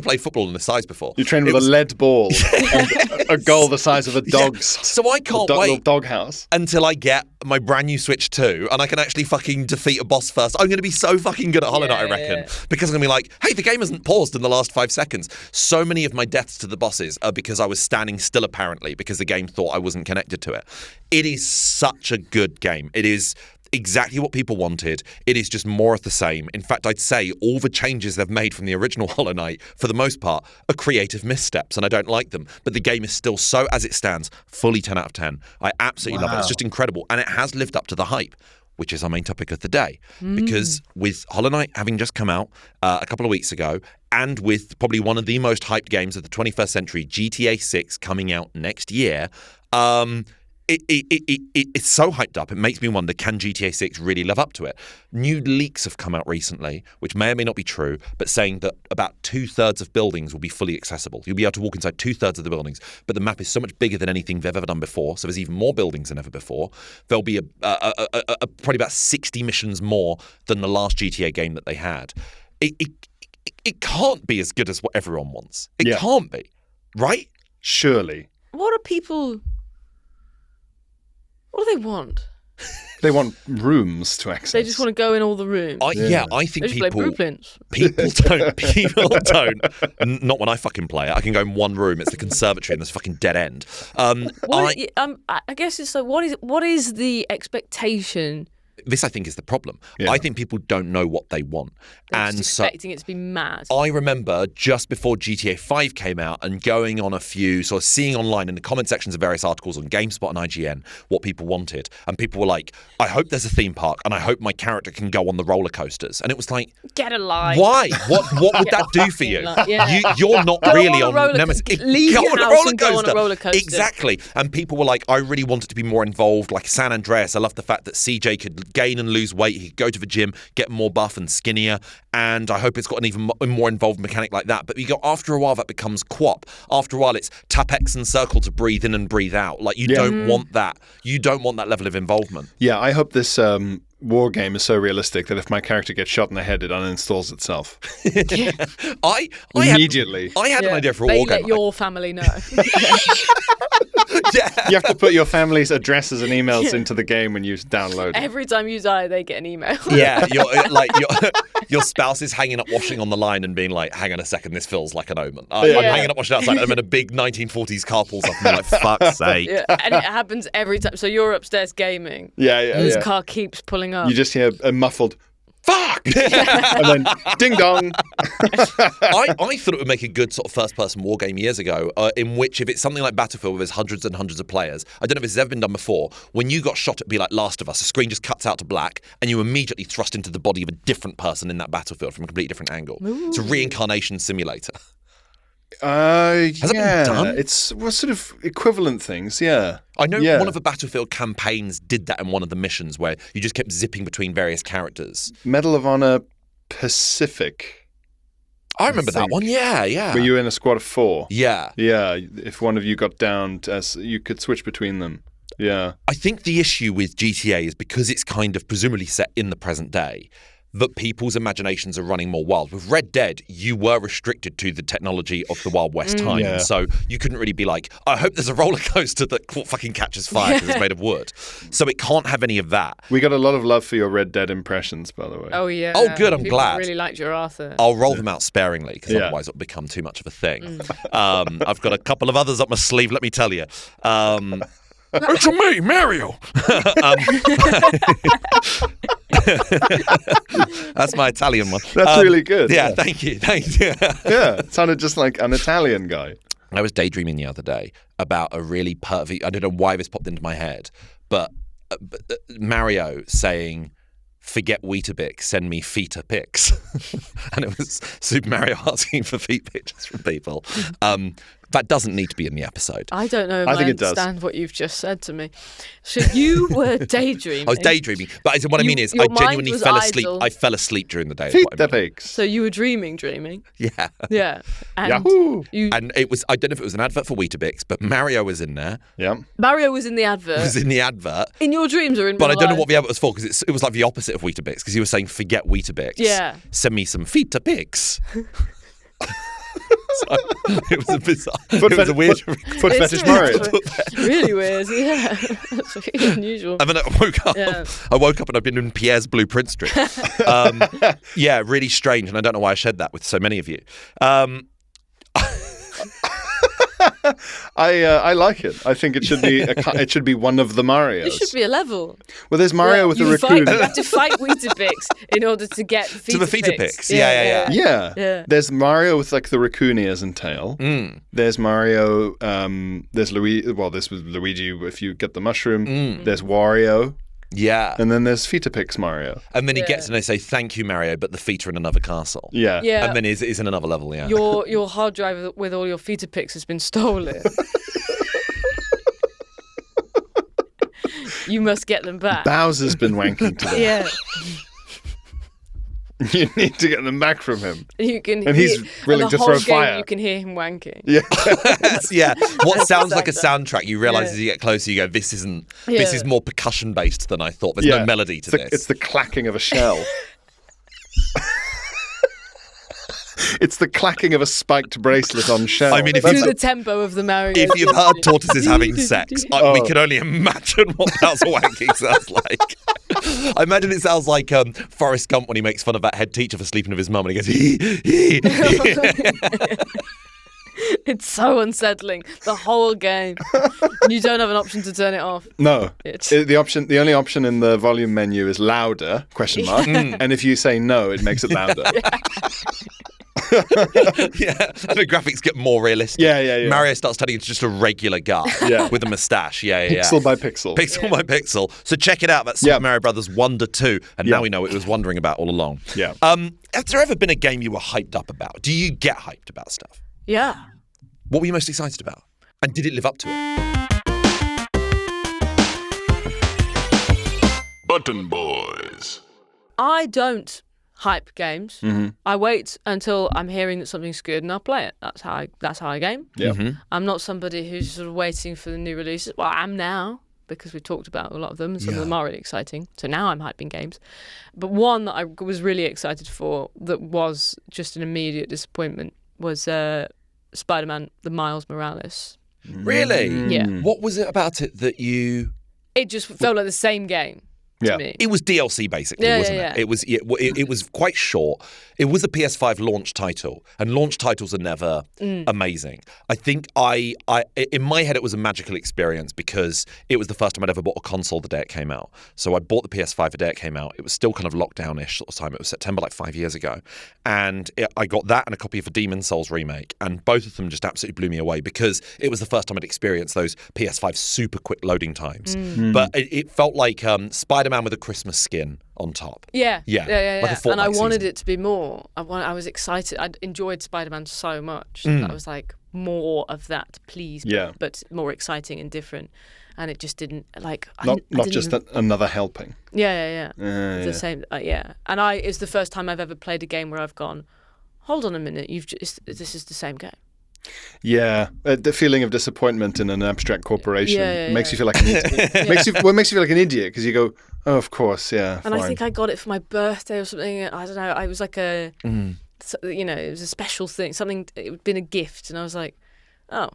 S1: played football in this size before.
S6: You train with a lead ball and a goal the size of a dog's.
S1: So I can't wait
S6: doghouse
S1: until I get my brand new Switch 2 and I can actually fucking defeat a boss first. I'm going to be so fucking good at Hollow Knight, I reckon, because I'm going to be like, hey, the game hasn't paused in the last 5 seconds. So many of my deaths to the bosses are because I was standing still, apparently, because the game thought I wasn't connected to it. It is such a good game. It is exactly what people wanted. It is just more of the same. In fact, I'd say all the changes they've made from the original Hollow Knight, for the most part, are creative missteps, and I don't like them. But the game is still so, as it stands, fully 10 out of 10. I absolutely love it. It's just incredible. And it has lived up to the hype, which is our main topic of the day. Because with Hollow Knight having just come out a couple of weeks ago, and with probably one of the most hyped games of the 21st century, GTA 6, coming out next year, it's so hyped up, it makes me wonder, can GTA 6 really live up to it? New leaks have come out recently, which may or may not be true, but saying that about 2/3 of buildings will be fully accessible. You'll be able to walk inside 2/3 of the buildings, but the map is so much bigger than anything they've ever done before, so there's even more buildings than ever before. There'll be probably about 60 missions more than the last GTA game that they had. It can't be as good as what everyone wants. It can't be, right?
S6: Surely.
S5: What do they want?
S6: They want rooms to access.
S5: They just want to go in all the rooms.
S1: I think
S5: They just play blueprints.
S1: People don't. Not when I fucking play it. I can go in one room. It's the conservatory and there's a fucking dead end.
S5: I guess it's like, what is the expectation?
S1: This, I think, is the problem. Yeah. I think people don't know what they want.
S5: They're just expecting it to be mad.
S1: I remember just before GTA 5 came out and going on a few, sort of seeing online in the comment sections of various articles on GameSpot and IGN what people wanted. And people were like, I hope there's a theme park and I hope my character can go on the roller coasters. And it was like,
S5: get a life.
S1: Why? What would that do for you? You're not really on Nemesis.
S5: Leave your house and go on a roller coaster.
S1: Exactly. And people were like, I really wanted to be more involved, like San Andreas. I love the fact that CJ could could gain and lose weight. He could go to the gym, get more buff and skinnier. And I hope it's got an even more involved mechanic like that. But you go, after a while, that becomes QWOP. After a while, it's tap X and circle to breathe in and breathe out. Like, you don't want that. You don't want that level of involvement.
S6: Yeah, I hope this war game is so realistic that if my character gets shot in the head, it uninstalls itself.
S1: I
S6: Immediately.
S1: I had an idea for a
S5: They
S1: war
S5: let
S1: game.
S5: your family know.
S1: Yeah.
S6: You have to put your family's addresses and emails into the game when you download it.
S5: Every time you die, they get an email.
S1: Yeah, your spouse is hanging up washing on the line and being like, hang on a second, this feels like an omen. I'm hanging up washing outside and then a big 1940s car pulls up and I'm like, fuck's sake.
S5: Yeah, and it happens every time. So you're upstairs gaming.
S6: Yeah.
S5: And this car keeps pulling up.
S6: You just hear a muffled fuck, and then ding dong.
S1: I thought it would make a good sort of first-person war game years ago, in which if it's something like Battlefield where there's hundreds and hundreds of players, I don't know if this has ever been done before, when you got shot, it'd be like Last of Us, the screen just cuts out to black, and you immediately thrust into the body of a different person in that battlefield from a completely different angle.
S5: Ooh.
S1: It's a reincarnation simulator.
S6: Has
S1: it been done?
S6: It's sort of equivalent things, yeah.
S1: I know one of the Battlefield campaigns did that in one of the missions where you just kept zipping between various characters.
S6: Medal of Honor Pacific.
S1: I remember that one, yeah.
S6: Were you in a squad of 4?
S1: Yeah.
S6: Yeah, if one of you got downed, as you could switch between them. Yeah.
S1: I think the issue with GTA is because it's kind of presumably set in the present day, that people's imaginations are running more wild. With Red Dead, you were restricted to the technology of the Wild West time.
S6: Yeah.
S1: So you couldn't really be like, I hope there's a roller coaster that fucking catches fire because it's made of wood. So it can't have any of that.
S6: We got a lot of love for your Red Dead impressions, by the way.
S5: Oh, yeah.
S1: Oh, good, I'm
S5: People
S1: glad.
S5: really liked your Arthur.
S1: I'll roll them out sparingly because
S6: Yeah.
S1: otherwise it'll become too much of a thing. I've got a couple of others up my sleeve, let me tell you. It's me, Mario. That's my Italian one.
S6: That's really good.
S1: Yeah, thank you.
S6: Yeah, it sounded just like an Italian guy.
S1: I was daydreaming the other day about a really pervy. I don't know why this popped into my head, but Mario saying, "Forget Weetabix, send me Feta pics," and it was Super Mario asking for feet pictures from people. That doesn't need to be in the episode.
S5: I don't know if
S6: I think it does.
S5: understand what you've just said to me. So you were daydreaming.
S1: I was daydreaming, but what I mean is, I
S5: your mind
S1: genuinely
S5: was
S1: fell asleep.
S5: idle.
S1: I fell asleep during the day. is what I
S6: Feta
S1: mean.
S6: pics.
S5: So you were dreaming.
S1: Yeah.
S5: Yeah. And
S6: Yahoo!
S1: And it was, I don't know if it was an advert for Weetabix, but Mario was in there.
S6: Yeah.
S5: Mario was in the advert.
S1: Was in the advert.
S5: In your dreams or in
S1: But I
S5: real
S1: don't know
S5: life?
S1: what the advert was for because it was like the opposite of Weetabix because he was saying, forget Weetabix.
S5: Yeah.
S1: Send me some Feta pics. So, it was a bizarre.
S6: Foot
S1: it was a weird.
S6: Foot
S5: It's
S6: fetish Mario.
S5: really weird. Yeah. That's really unusual.
S1: And then I woke up.
S5: Yeah.
S1: I woke up and I've been in Pierre's Blueprint Street. Yeah, really strange, and I don't know why I shared that with so many of you.
S6: I like it. I think it should be it should be one of the Marios.
S5: It should be a level.
S6: Well, there's Mario with the
S5: you
S6: raccoon.
S5: You have to fight Weetabix in order to get Feta
S1: To the Feta
S5: Pix.
S1: Pix. Yeah.
S6: Yeah. There's Mario with like the raccoon ears and tail. There's Mario. There's Luigi. Well, this was Luigi if you get the mushroom. There's Wario.
S1: Yeah.
S6: And then there's Feta Pix Mario.
S1: And then he gets and they say, thank you, Mario, but the feet are in another castle.
S6: Yeah.
S5: Yeah.
S1: And then is in another level, yeah.
S5: Your hard drive with all your Feta Pix has been stolen. You must get them back.
S6: Bowser's been wanking today.
S5: Yeah.
S6: You need to get them back from him.
S5: You can
S6: And he's willing to
S5: the
S6: throw
S5: whole game,
S6: fire.
S5: You can hear him wanking.
S6: Yeah.
S1: Yeah. What sounds like a
S5: Soundtrack.
S1: soundtrack, you realise
S5: Yeah.
S1: as you get closer, you go, this isn't.
S5: Yeah.
S1: This is more percussion based than I thought. There's no melody to this.
S6: It's the clacking of a shell. It's the clacking of a spiked bracelet on shell.
S1: I mean, if
S5: To
S1: you-
S5: the tempo of the Mario.
S1: If you've heard tortoises having sex, we
S6: Oh.
S1: can only imagine what Bowser wanking sounds like. I imagine it sounds like Forrest Gump when he makes fun of that head teacher for sleeping with his mum and he goes, hee.
S5: It's so unsettling. The whole game. And you don't have an option to turn it off.
S6: No.
S5: It's-
S6: The only option in the volume menu is louder, ? And if you say no, it makes it louder.
S1: Yeah, and the graphics get more realistic.
S6: Yeah.
S1: Mario starts turning into just a regular guy with a moustache. Yeah.
S6: Pixel by pixel.
S1: Pixel by pixel. So check it out. That's Super Mario Brothers Wonder 2. And now we know what it was wondering about all along.
S6: Yeah.
S1: Has there ever been a game you were hyped up about? Do you get hyped about stuff?
S5: Yeah.
S1: What were you most excited about? And did it live up to it?
S4: Button Boys.
S5: I don't hype games. I wait until I'm hearing that something's good and I'll play it. That's how I game.
S6: Yeah.
S5: I'm not somebody who's sort of waiting for the new releases. Well, I am now, because we've talked about a lot of them, and some of them are really exciting. So now I'm hyping games. But one that I was really excited for that was just an immediate disappointment was Spider-Man, the Miles Morales.
S1: Really?
S5: Yeah.
S1: What was it about it that you...
S5: It just felt like the same game to me.
S1: It was DLC basically,
S5: Yeah,
S1: wasn't
S5: yeah,
S1: it? It was quite short. It was a PS5 launch title, and launch titles are never amazing. I think in my head it was a magical experience because it was the first time I'd ever bought a console the day it came out. So I bought the PS5 the day it came out. It was still kind of lockdown-ish sort of time. It was September, like 5 years ago, and I got that and a copy of a Demon's Souls remake, and both of them just absolutely blew me away because it was the first time I'd experienced those PS5 super quick loading times. But it felt like Spider-Man with a Christmas skin on top.
S5: Yeah.
S1: Like a
S5: And I
S1: Fortnite
S5: wanted
S1: season.
S5: it to be more. I was excited. I enjoyed Spider-Man so much that I was like, more of that, please.
S6: Yeah.
S5: But more exciting and different. And it just didn't, like...
S6: Not
S5: I didn't
S6: just
S5: even-
S6: another helping.
S5: Yeah. The
S6: yeah.
S5: same, yeah. And it's the first time I've ever played a game where I've gone, hold on a minute, this is the same game.
S6: Yeah, the feeling of disappointment in an abstract corporation makes you feel like an idiot. Makes you feel like an idiot because you go, oh, of course, yeah.
S5: And
S6: fine.
S5: I think I got it for my birthday or something. I don't know. I was like it was a special thing. Something, it had been a gift. And I was like, oh.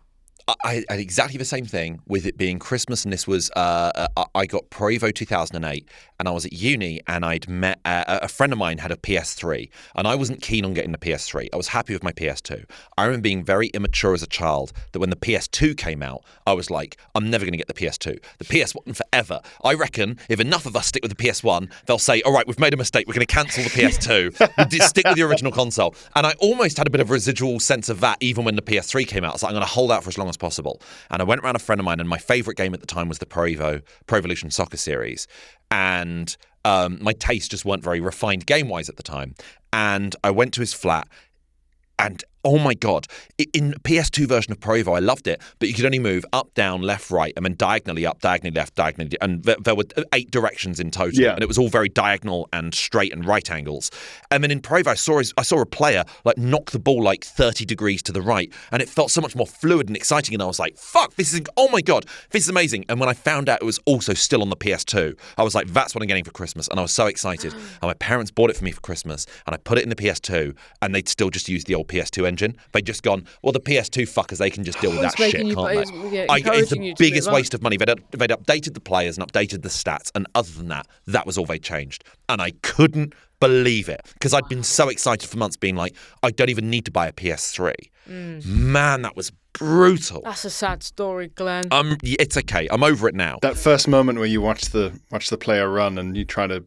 S1: I had exactly the same thing with it being Christmas, and this was I got Pro Evo 2008, and I was at uni, and I'd met a friend of mine had a PS3, and I wasn't keen on getting the PS3. I was happy with my PS2. I remember being very immature as a child that when the PS2 came out, I was like, I'm never going to get the PS2. The PS1 forever. I reckon if enough of us stick with the PS1, they'll say, all right, we've made a mistake. We're going to cancel the PS2. We'll just stick with the original console. And I almost had a bit of a residual sense of that even when the PS3 came out. So I'm going to hold out for as long as possible. And I went around a friend of mine, and my favourite game at the time was the Pro Evolution Soccer series. And my tastes just weren't very refined game-wise at the time. And I went to his flat, and oh my God, in PS2 version of Pro Evo, I loved it, but you could only move up, down, left, right, and then diagonally up, diagonally left, diagonally, and there were 8 directions in total, and it was all very diagonal and straight and right angles. And then in Pro Evo, I saw a player like knock the ball like 30 degrees to the right, and it felt so much more fluid and exciting, and I was like, fuck, oh my God, this is amazing. And when I found out it was also still on the PS2, I was like, that's what I'm getting for Christmas, and I was so excited. And my parents bought it for me for Christmas, and I put it in the PS2, and they'd still just use the old PS2 engine. They'd just gone, well, the PS2 fuckers, they can just deal with that shit, can't they? It's the biggest waste of money. They'd updated the players and updated the stats, and other than that, that was all they changed. And I couldn't believe it, because I'd been so excited for months, being like, I don't even need to buy a PS3. Man, that was brutal.
S5: That's a sad story, Glenn.
S1: It's okay. I'm over it now.
S6: That first moment where you watch the player run and you try to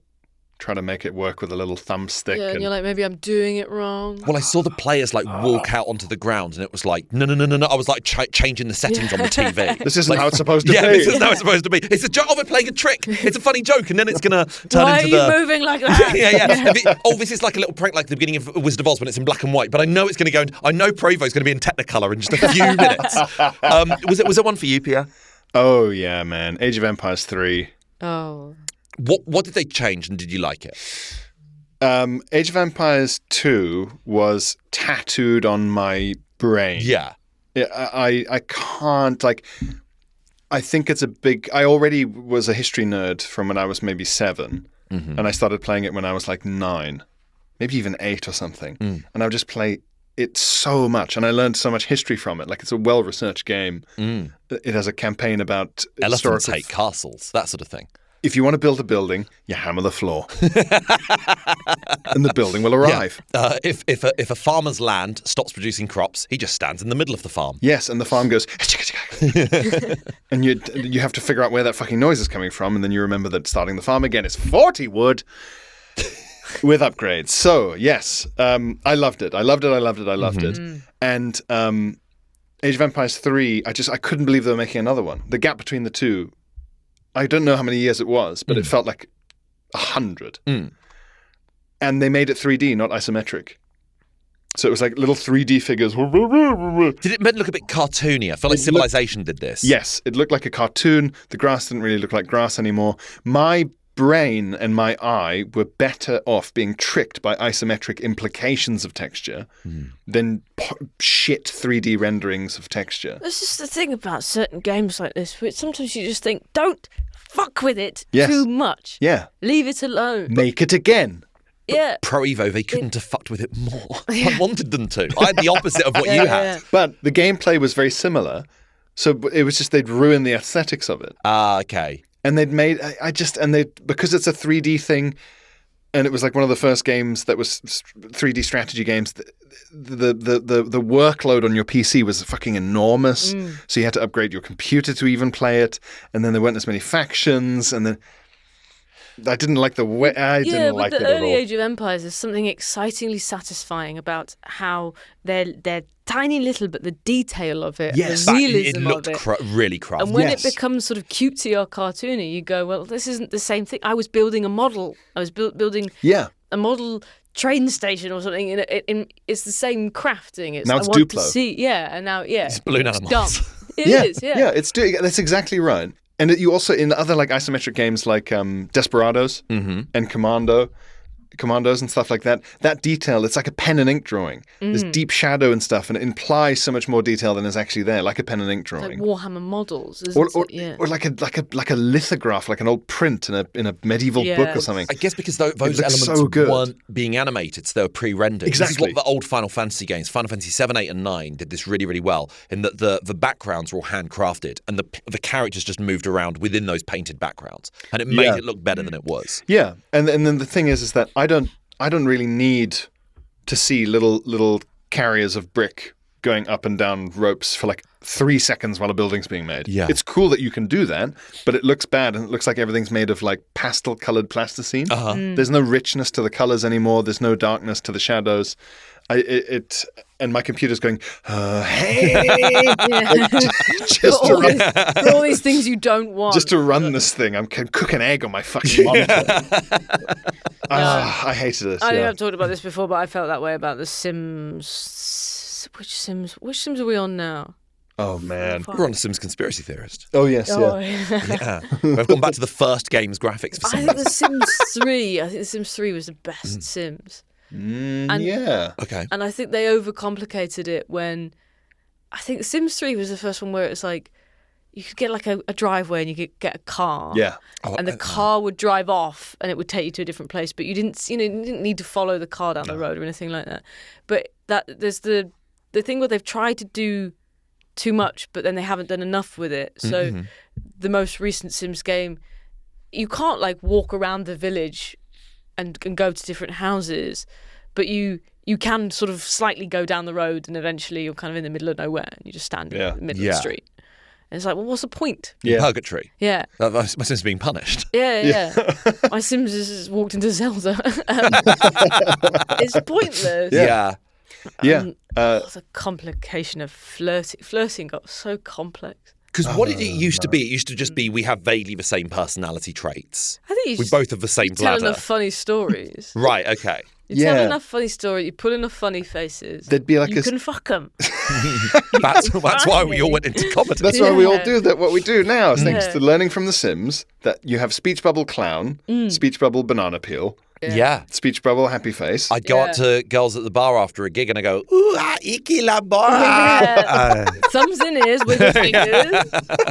S6: make it work with a little thumbstick.
S5: Yeah, and you're like, maybe I'm doing it wrong.
S1: Well, I saw the players like walk out onto the ground, and it was like, no. I was like changing the settings on the TV.
S6: This isn't how it's supposed to be.
S1: Yeah, this isn't how it's supposed to be. It's a joke. Oh, we're playing a trick. It's a funny joke, and then it's going to turn
S5: Why
S1: into
S5: are you moving like that?
S1: yeah. This is like a little prank, like the beginning of Wizard of Oz when it's in black and white. But I know it's going to go. I know Pro Evo is going to be in Technicolor in just a few minutes. Was it one for you, Pierre?
S6: Oh yeah, man. Age of Empires 3.
S5: Oh.
S1: What did they change, and did you like it?
S6: Age of Empires 2 was tattooed on my brain.
S1: Yeah.
S6: I can't, like, I think it's a big... I already was a history nerd from when I was maybe 7, and I started playing it when I was like 9, maybe even 8 or something. And I would just play it so much, and I learned so much history from it. Like, it's a well-researched game. It has a campaign about...
S1: Elephants hate castles, that sort of thing.
S6: If you want to build a building, you hammer the floor, and the building will arrive.
S1: Yeah. If a farmer's land stops producing crops, he just stands in the middle of the farm.
S6: Yes, and the farm goes, and you have to figure out where that fucking noise is coming from, and then you remember that starting the farm again is 40 wood with upgrades. So yes, I loved it. I loved it. And Age of Empires 3, I couldn't believe they were making another one. The gap between the two. I don't know how many years it was, but it felt like 100. And they made it 3D, not isometric. So it was like little 3D figures.
S1: Did it look a bit cartoony? I felt like Civilization did this.
S6: Yes, it looked like a cartoon. The grass didn't really look like grass anymore. My brain and my eye were better off being tricked by isometric implications of texture than shit 3D renderings of texture.
S5: That's just the thing about certain games like this, which sometimes you just think, don't fuck with it
S6: Yes.
S5: too much.
S6: Yeah.
S5: Leave it alone.
S6: Make it again.
S5: Yeah.
S1: Pro Evo, they couldn't have fucked with it more. I wanted them to. I had the opposite of what you had.
S6: But the gameplay was very similar. So it was just they'd ruined the aesthetics of it.
S1: Ah, okay.
S6: And they'd made because it's a 3D thing, and it was like one of the first games that was 3D strategy games. The workload on your PC was fucking enormous, so you had to upgrade your computer to even play it. And then there weren't as many factions, and then I didn't like the way. I didn't like
S5: but
S6: it
S5: the
S6: at
S5: early
S6: all.
S5: Age of Empires, there's something excitingly satisfying about how they're tiny little, but the detail of it,
S6: Yes.
S5: the
S1: It
S5: realism
S1: looked
S5: of it.
S1: really crafty.
S5: And when
S6: Yes.
S5: it becomes sort of cutesy or cartoony, you go, well, this isn't the same thing. I was building a model. I was building
S6: Yeah.
S5: a model train station or something. It's the same crafting.
S6: Now it's
S5: I want
S6: Duplo.
S5: to see, and now,
S1: It's balloon
S5: it's
S1: animals.
S5: dumb. It is,
S6: Yeah, it's doing. That's exactly right. And you also in other like isometric games like Desperados and Commandos and stuff like that. That detail, it's like a pen and ink drawing. There's deep shadow and stuff, and it implies so much more detail than is actually there, like a pen and ink
S5: Like
S6: drawing.
S5: Warhammer models, isn't
S6: Or
S5: it? Yeah.
S6: like a lithograph, like an old print in a medieval book or
S5: Yes.
S6: something.
S1: I guess because those
S6: looks
S1: elements
S6: so good.
S1: weren't being animated, so they were pre-rendered. This is
S6: Exactly.
S1: what the old Final Fantasy games, Final Fantasy 7, 8, and 9, did this really, really well, in that the backgrounds were all handcrafted, and the characters just moved around within those painted backgrounds, and it made
S6: Yeah.
S1: it look better than it was.
S6: Yeah, and then the thing is that I don't really need to see little carriers of brick going up and down ropes for like 3 seconds while a building's being made.
S1: Yeah.
S6: It's cool that you can do that, but it looks bad and it looks like everything's made of like pastel colored plasticine. There's no richness to the colors anymore. There's no darkness to the shadows. And my computer's going, hey, just to run,
S5: For all these things you don't want.
S6: just to run this thing. I can cook an egg on my fucking monitor. I hated it.
S5: I think
S6: Yeah.
S5: I've talked about this before, but I felt that way about the Sims. Which Sims are we on now?
S6: Oh man.
S1: We're on a Sims conspiracy theorist.
S6: Oh yes,
S5: Oh,
S6: yeah.
S1: Yeah. We've gone back to the first game's graphics for
S5: I
S1: some
S5: think
S1: reason.
S5: the Sims 3 was the best Sims.
S6: Yeah.
S1: Okay.
S5: And I think they overcomplicated it when I think The Sims 3 was the first one where it's like you could get like a driveway and you could get a car.
S6: Yeah.
S5: And the car would drive off and it would take you to a different place, but you didn't need to follow the car down the road or anything like that. But there's the thing where they've tried to do too much, but then they haven't done enough with it. So the most recent Sims game, you can't like walk around the village and go to different houses, but you can sort of slightly go down the road and eventually you're kind of in the middle of nowhere and you just stand in the middle of the street. And it's like, well, what's the point?
S6: Yeah.
S1: Purgatory.
S5: Yeah.
S1: My Sims being punished.
S5: Yeah. My Sims has walked into Zelda. It's pointless.
S1: Yeah.
S6: Yeah.
S5: It's a complication of flirting. Flirting got so complex.
S1: Because what did it used to be? It used to just be we have vaguely the same personality traits.
S5: I think you
S1: We
S5: just
S1: both have the same
S5: tell
S1: bladder.
S5: enough funny stories.
S1: Right, okay.
S5: You tell
S6: Yeah.
S5: enough funny stories, you pull enough funny faces.
S6: There'd be like
S5: you
S6: a-
S5: can fuck them.
S1: That's why we all went into comedy.
S6: That's why we all
S5: Yeah.
S6: do that. What we do now is thanks
S5: Yeah.
S6: to learning from The Sims that you have speech bubble clown, speech bubble banana peel,
S1: Yeah.
S6: speech bubble happy face.
S1: I'd go up to girls at the bar after a gig and I go, ooh, iki la bar.
S5: Yeah. Thumbs in ears with your fingers.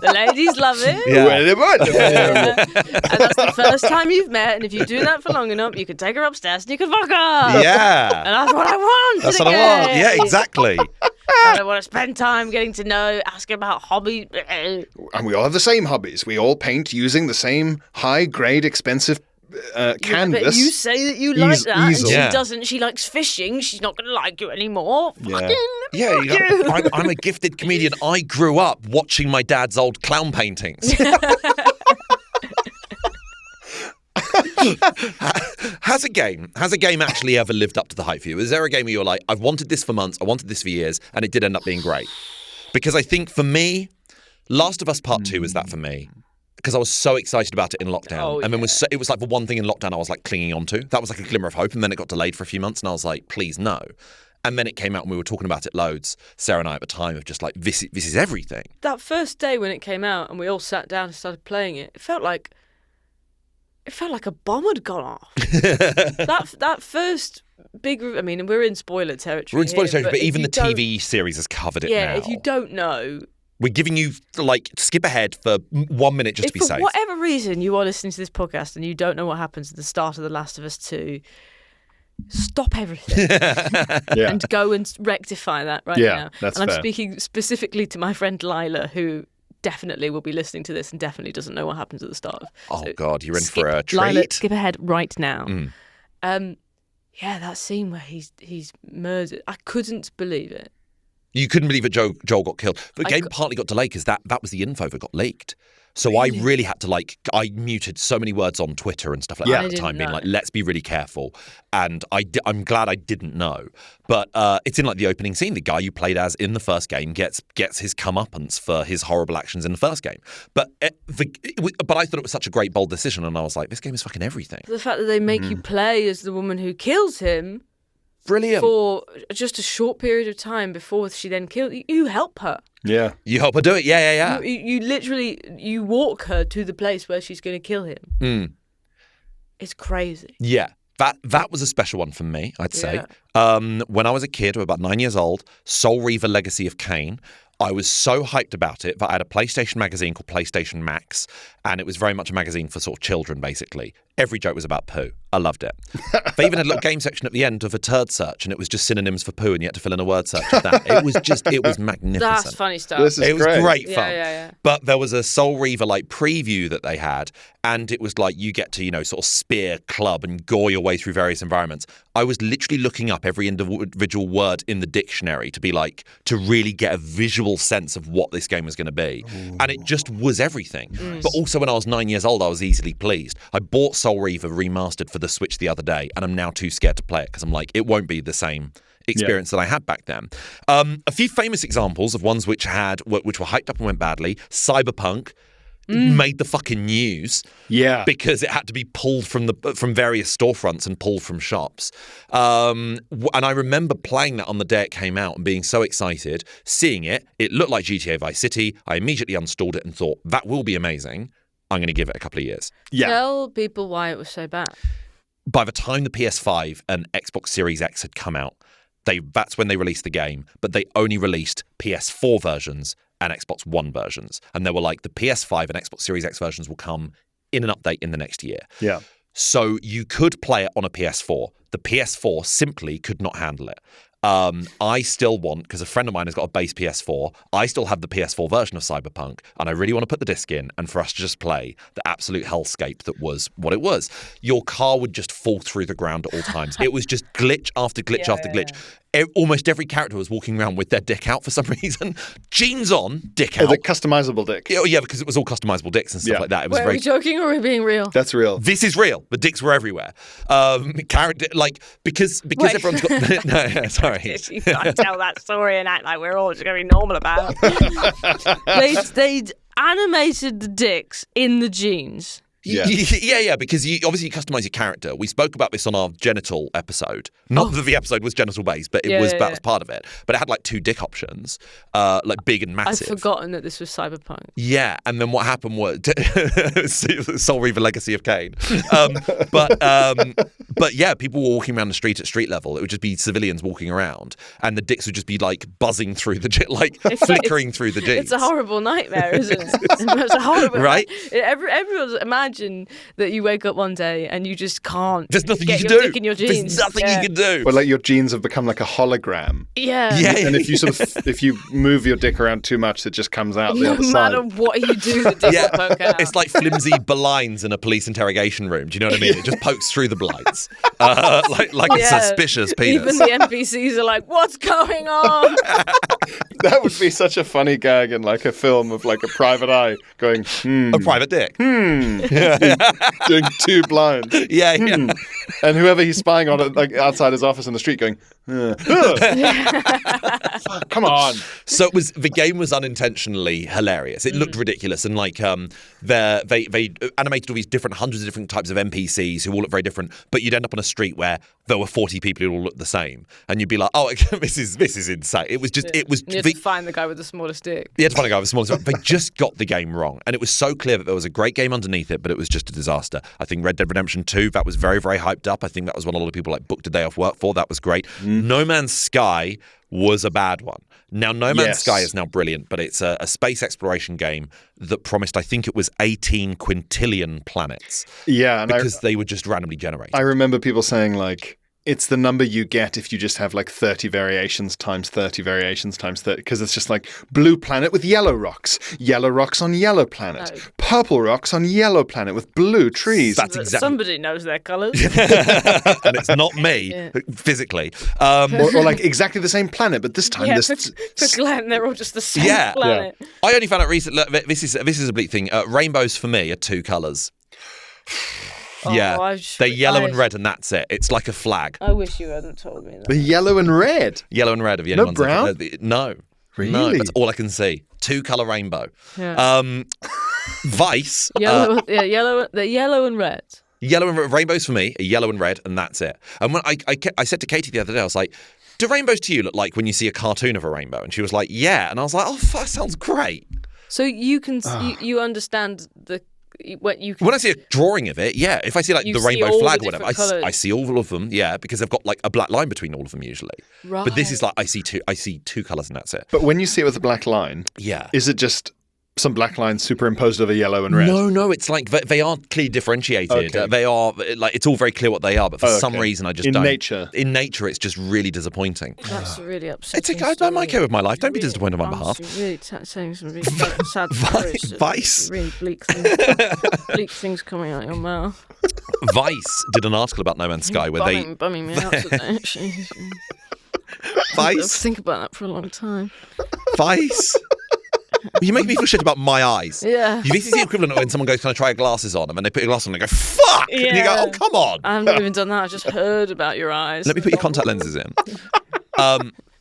S5: The ladies love it.
S1: Yeah.
S5: And that's the first time you've met, and if you do that for long enough, you can take her upstairs and you can fuck her.
S1: Yeah.
S5: And that's what I want.
S1: That's what I want. Yeah, exactly.
S5: And I want to spend time getting to know, asking about hobbies.
S6: And we all have the same hobbies. We all paint using the same high grade, expensive canvas.
S5: But you say that you like that,
S6: easel.
S5: and
S1: Yeah.
S5: she doesn't. She likes fishing. She's not going to like you anymore.
S6: Yeah.
S5: Fucking
S1: Yeah,
S5: fuck
S1: you know,
S5: you.
S1: I'm a gifted comedian. I grew up watching my dad's old clown paintings. Has a game actually ever lived up to the hype for you? Is there a game where you're like, I've wanted this for months, I wanted this for years, and it did end up being great? Because I think for me, Last of Us Part 2 was that for me. Because I was so excited about it in lockdown.
S5: Oh,
S1: and then it was like the one thing in lockdown I was like clinging on to. That was like a glimmer of hope. And then it got delayed for a few months and I was like, please no. And then it came out and we were talking about it loads, Sarah and I at the time, of just like, this is everything.
S5: That first day when it came out and we all sat down and started playing it, it felt like It felt like a bomb had gone off. that first big. I mean, we're in spoiler territory.
S1: We're in spoiler territory, but
S5: if
S1: even
S5: you
S1: the TV series has covered it
S5: Yeah,
S1: now.
S5: if you don't know.
S1: We're giving you, like, skip ahead for 1 minute just to be
S5: If
S1: safe.
S5: for whatever reason you are listening to this podcast and you don't know what happens at the start of The Last of Us 2, stop everything and go and rectify that right now.
S6: That's
S5: and I'm
S6: fair.
S5: speaking specifically to my friend Lila, who definitely will be listening to this and definitely doesn't know what happens at the start.
S1: Oh,
S5: So
S1: God, you're in
S5: skip,
S1: for a treat.
S5: Lila, skip ahead right now.
S1: Mm.
S5: Yeah, that scene where he's murdered. I couldn't believe it.
S1: You couldn't believe that Joel got killed. But the game partly got delayed because that was the info that got leaked. So I really had to, I muted so many words on Twitter and stuff like that at the time, being like, let's be really careful. And I'm glad I didn't know. But it's in, the opening scene. The guy you played as in the first game gets his comeuppance for his horrible actions in the first game. But I thought it was such a great, bold decision. And I was like, this game is fucking everything.
S5: The fact that they make you play as the woman who kills him
S1: Brilliant.
S5: for just a short period of time before she then kills you, help her.
S6: Yeah.
S1: You help her do it. Yeah.
S5: You literally walk her to the place where she's going to kill him. It's crazy.
S1: Yeah. That was a special one for me, I'd say.
S5: Yeah.
S1: When I was a kid, about 9 years old, Soul Reaver Legacy of Kain, I was so hyped about it that I had a PlayStation magazine called PlayStation Max, and it was very much a magazine for sort of children, basically. Every joke was about poo. I loved it. They even had a little game section at the end of a turd search, and it was just synonyms for poo, and you had to fill in a word search of that. It was magnificent.
S5: That's funny stuff.
S6: This is
S1: It was great fun.
S5: Yeah.
S1: But there was a Soul Reaver preview that they had, and it was you get to, sort of spear, club, and gore your way through various environments. I was literally looking up every individual word in the dictionary to really get a visual sense of what this game was going to be. Ooh. And it just was everything. But also when I was 9 years old, I was easily pleased. I bought Soul Reaver remastered for the Switch the other day, and I'm now too scared to play it because I'm like, it won't be the same experience that I had back then. A few famous examples of ones which were hyped up and went badly. Cyberpunk made the fucking news, because it had to be pulled from various storefronts and pulled from shops. And I remember playing that on the day it came out and being so excited, seeing it. It looked like GTA Vice City. I immediately installed it and thought that will be amazing. I'm going to give it a couple of years.
S6: Yeah.
S5: Tell people why it was so bad.
S1: By the time the PS5 and Xbox Series X had come out, that's when they released the game, but they only released PS4 versions and Xbox One versions. And they were like, the PS5 and Xbox Series X versions will come in an update in the next year.
S6: Yeah.
S1: So you could play it on a PS4. The PS4 simply could not handle it. I still want, because a friend of mine has got a base PS4, I still have the PS4 version of Cyberpunk, and I really want to put the disc in and for us to just play the absolute hellscape that was what it was. Your car would just fall through the ground at all times. It was just glitch after glitch after glitch. Almost every character was walking around with their dick out for some reason. Jeans on, dick out.
S6: The customizable dick.
S1: Yeah, because it was all customizable dicks and stuff like that. It was
S5: Wait, are we joking or are we being real?
S6: That's real.
S1: This is real. The dicks were everywhere. Character, because
S5: Wait.
S1: everyone's got. No, sorry.
S5: You can't tell that story and act like we're all just going to be normal about it. They'd animated the dicks in the jeans.
S1: Yeah, because you obviously customize your character. We spoke about this on our genital episode. Not that the episode was genital based, but that was part of it. But it had 2 dick options, big and massive.
S5: I'd forgotten that this was Cyberpunk.
S1: Yeah, and then what happened was Soul Reaver Legacy of Kain. But yeah, people were walking around the street at street level. It would just be civilians walking around, and the dicks would just be buzzing through the flickering through the jeans.
S5: It's a horrible nightmare, isn't it? It's a horrible
S1: right?
S5: Everyone's imagine that you wake up one day and you just can't.
S1: There's nothing
S5: get
S1: you
S5: your
S1: can do.
S5: Dick in your jeans.
S1: There's nothing you can do.
S6: Well, your jeans have become like a hologram.
S5: Yeah.
S6: And if you if you move your dick around too much, it just comes out the other side.
S5: No matter what you do, the dick will poke out.
S1: It's like flimsy blinds in a police interrogation room. Do you know what I mean? It just pokes through the blinds, like a suspicious penis.
S5: Even the NPCs are like, "What's going on?"
S6: That would be such a funny gag in a film of a private eye going,
S1: A private dick.
S6: doing 2 blinds.
S1: Yeah.
S6: And whoever he's spying on, like outside his office in the street, going, "Come on!"
S1: So the game was unintentionally hilarious. It looked ridiculous, and like they animated all these hundreds of different types of NPCs who all look very different. But you'd end up on a street where there were 40 people who all looked the same, and you'd be like, "Oh, this is insane." It was just
S5: You had to find the guy with the smallest dick.
S1: You had to find a guy with the smallest. They just got the game wrong, and it was so clear that there was a great game underneath it, but it was just a disaster. I think Red Dead Redemption 2, that was very, very hyped up. I think that was what a lot of people like booked a day off work for. That was great. No Man's Sky was a bad one. Now, No Man's Sky is now brilliant, but it's a space exploration game that promised, I think it was 18 quintillion planets.
S6: Yeah, and
S1: because they were just randomly generated.
S6: I remember people saying like, it's the number you get if you just have like 30 variations times 30 variations times 30, because it's just like blue planet with yellow rocks on yellow planet, purple rocks on yellow planet with blue trees.
S1: That's exactly.
S5: Somebody knows their colours.
S1: And it's not me, physically.
S6: Or like exactly the same planet, but this time
S5: for Glenn, they're all just the same planet.
S1: Yeah. I only found out recently. This is a bleak thing. Rainbows for me are 2 colours. They're yellow and red, and that's it. It's like a flag.
S5: I wish you hadn't told me that.
S6: The yellow and red.
S1: Yellow and red. Have you
S6: No brown?
S1: No.
S6: Really?
S1: No, that's all I can see. 2-colour rainbow.
S5: Yeah.
S1: Vice.
S5: Yellow and red.
S1: Yellow and red. Rainbows for me are yellow and red, and that's it. And when I said to Katie the other day, I was like, do rainbows to you look like when you see a cartoon of a rainbow? And she was like, yeah. And I was like, oh, that sounds great.
S5: So you can you understand when
S1: I see a drawing of it, yeah. If I see like the rainbow flag or whatever, I see all of them, yeah, because they've got like a black line between all of them usually.
S5: Right.
S1: But this is like I see two colours and that's it.
S6: But when you see it with a black line, is it just some black lines superimposed over yellow and red?
S1: No, it's like they are clearly differentiated.
S6: Okay.
S1: They are like it's all very clear what they are, but for some reason I just don't.
S6: In
S1: nature, it's just really disappointing.
S5: That's really upsetting.
S1: I'm okay with my life. Don't be disappointed on my behalf.
S5: You're really saying some really sad stories.
S1: Vice.
S5: Really bleak things coming out of your mouth.
S1: Vice did an article about No Man's Sky where
S5: bumming me out today.
S1: Vice.
S5: Think about that for a long time.
S1: Vice. You make me feel shit about my eyes.
S5: Yeah.
S1: This is the equivalent of when someone goes, can I try your glasses on? And then they put your glasses on and they go, fuck!
S5: Yeah.
S1: And you go, oh, come on.
S5: I haven't even done that. I just heard about your eyes.
S1: Let me put your contact lenses in.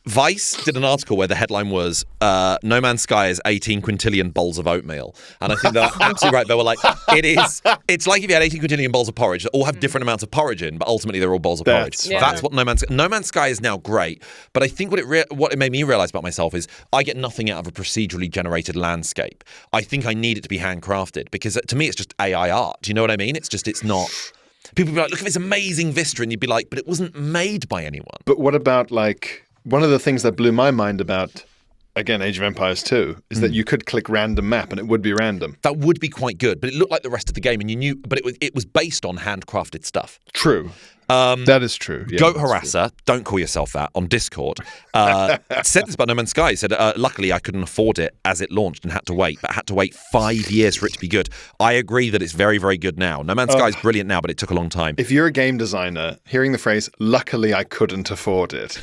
S1: Vice did an article where the headline was, No Man's Sky is 18 quintillion bowls of oatmeal. And I think they're absolutely right. They were like, it's like if you had 18 quintillion bowls of porridge that all have different amounts of porridge in, but ultimately they're all bowls of porridge.
S5: Yeah.
S1: That's what No Man's Sky is now great. But I think what it made me realise about myself is I get nothing out of a procedurally generated landscape. I think I need it to be handcrafted because to me it's just AI art. Do you know what I mean? It's not... People would be like, look at this amazing vista, and you'd be like, but it wasn't made by anyone.
S6: But what about like... One of the things that blew my mind about, again, Age of Empires 2, is that you could click random map and it would be random.
S1: That would be quite good, but it looked like the rest of the game, and you knew. But it was based on handcrafted stuff.
S6: True. That is true. Yeah,
S1: Goat Harasser, don't call yourself that, on Discord, said this about No Man's Sky. He said, luckily I couldn't afford it as it launched and had to wait, but had to wait 5 years for it to be good. I agree that it's very, very good now. No Man's Sky is brilliant now, but it took a long time.
S6: If you're a game designer, hearing the phrase, luckily I couldn't afford it...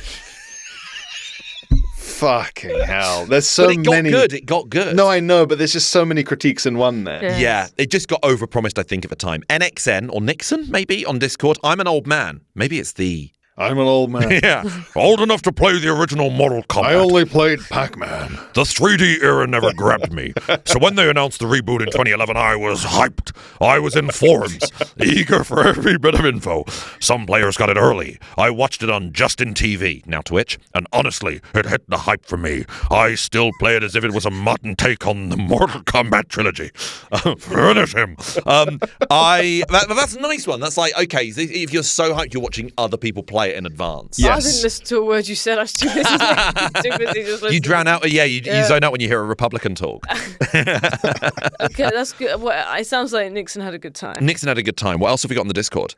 S6: Fucking hell. There's so many...
S1: It got good.
S6: No, I know, but there's just so many critiques in one there.
S1: Yeah, it just got overpromised, I think, at the time. NXN, or Nixon, maybe, on Discord. I'm an old man. Maybe it's the...
S6: I'm an old man.
S1: Yeah, old enough to play the original Mortal Kombat.
S6: I only played Pac-Man.
S4: The 3D era never grabbed me. So when they announced the reboot in 2011, I was hyped. I was in forums, eager for every bit of info. Some players got it early. I watched it on Justin TV, now Twitch, and honestly, it hit the hype for me. I still play it as if it was a modern take on the Mortal Kombat trilogy. Finish him.
S1: That's a nice one. That's like, okay, if you're so hyped, you're watching other people play it in advance.
S6: Yes.
S5: I didn't listen to a word you said. I was too busy. Just listening.
S1: You drown out. You zone out when you hear a Republican talk.
S5: Okay, that's good. Well, it sounds like Nixon had a good time.
S1: Nixon had a good time. What else have we got on the Discord?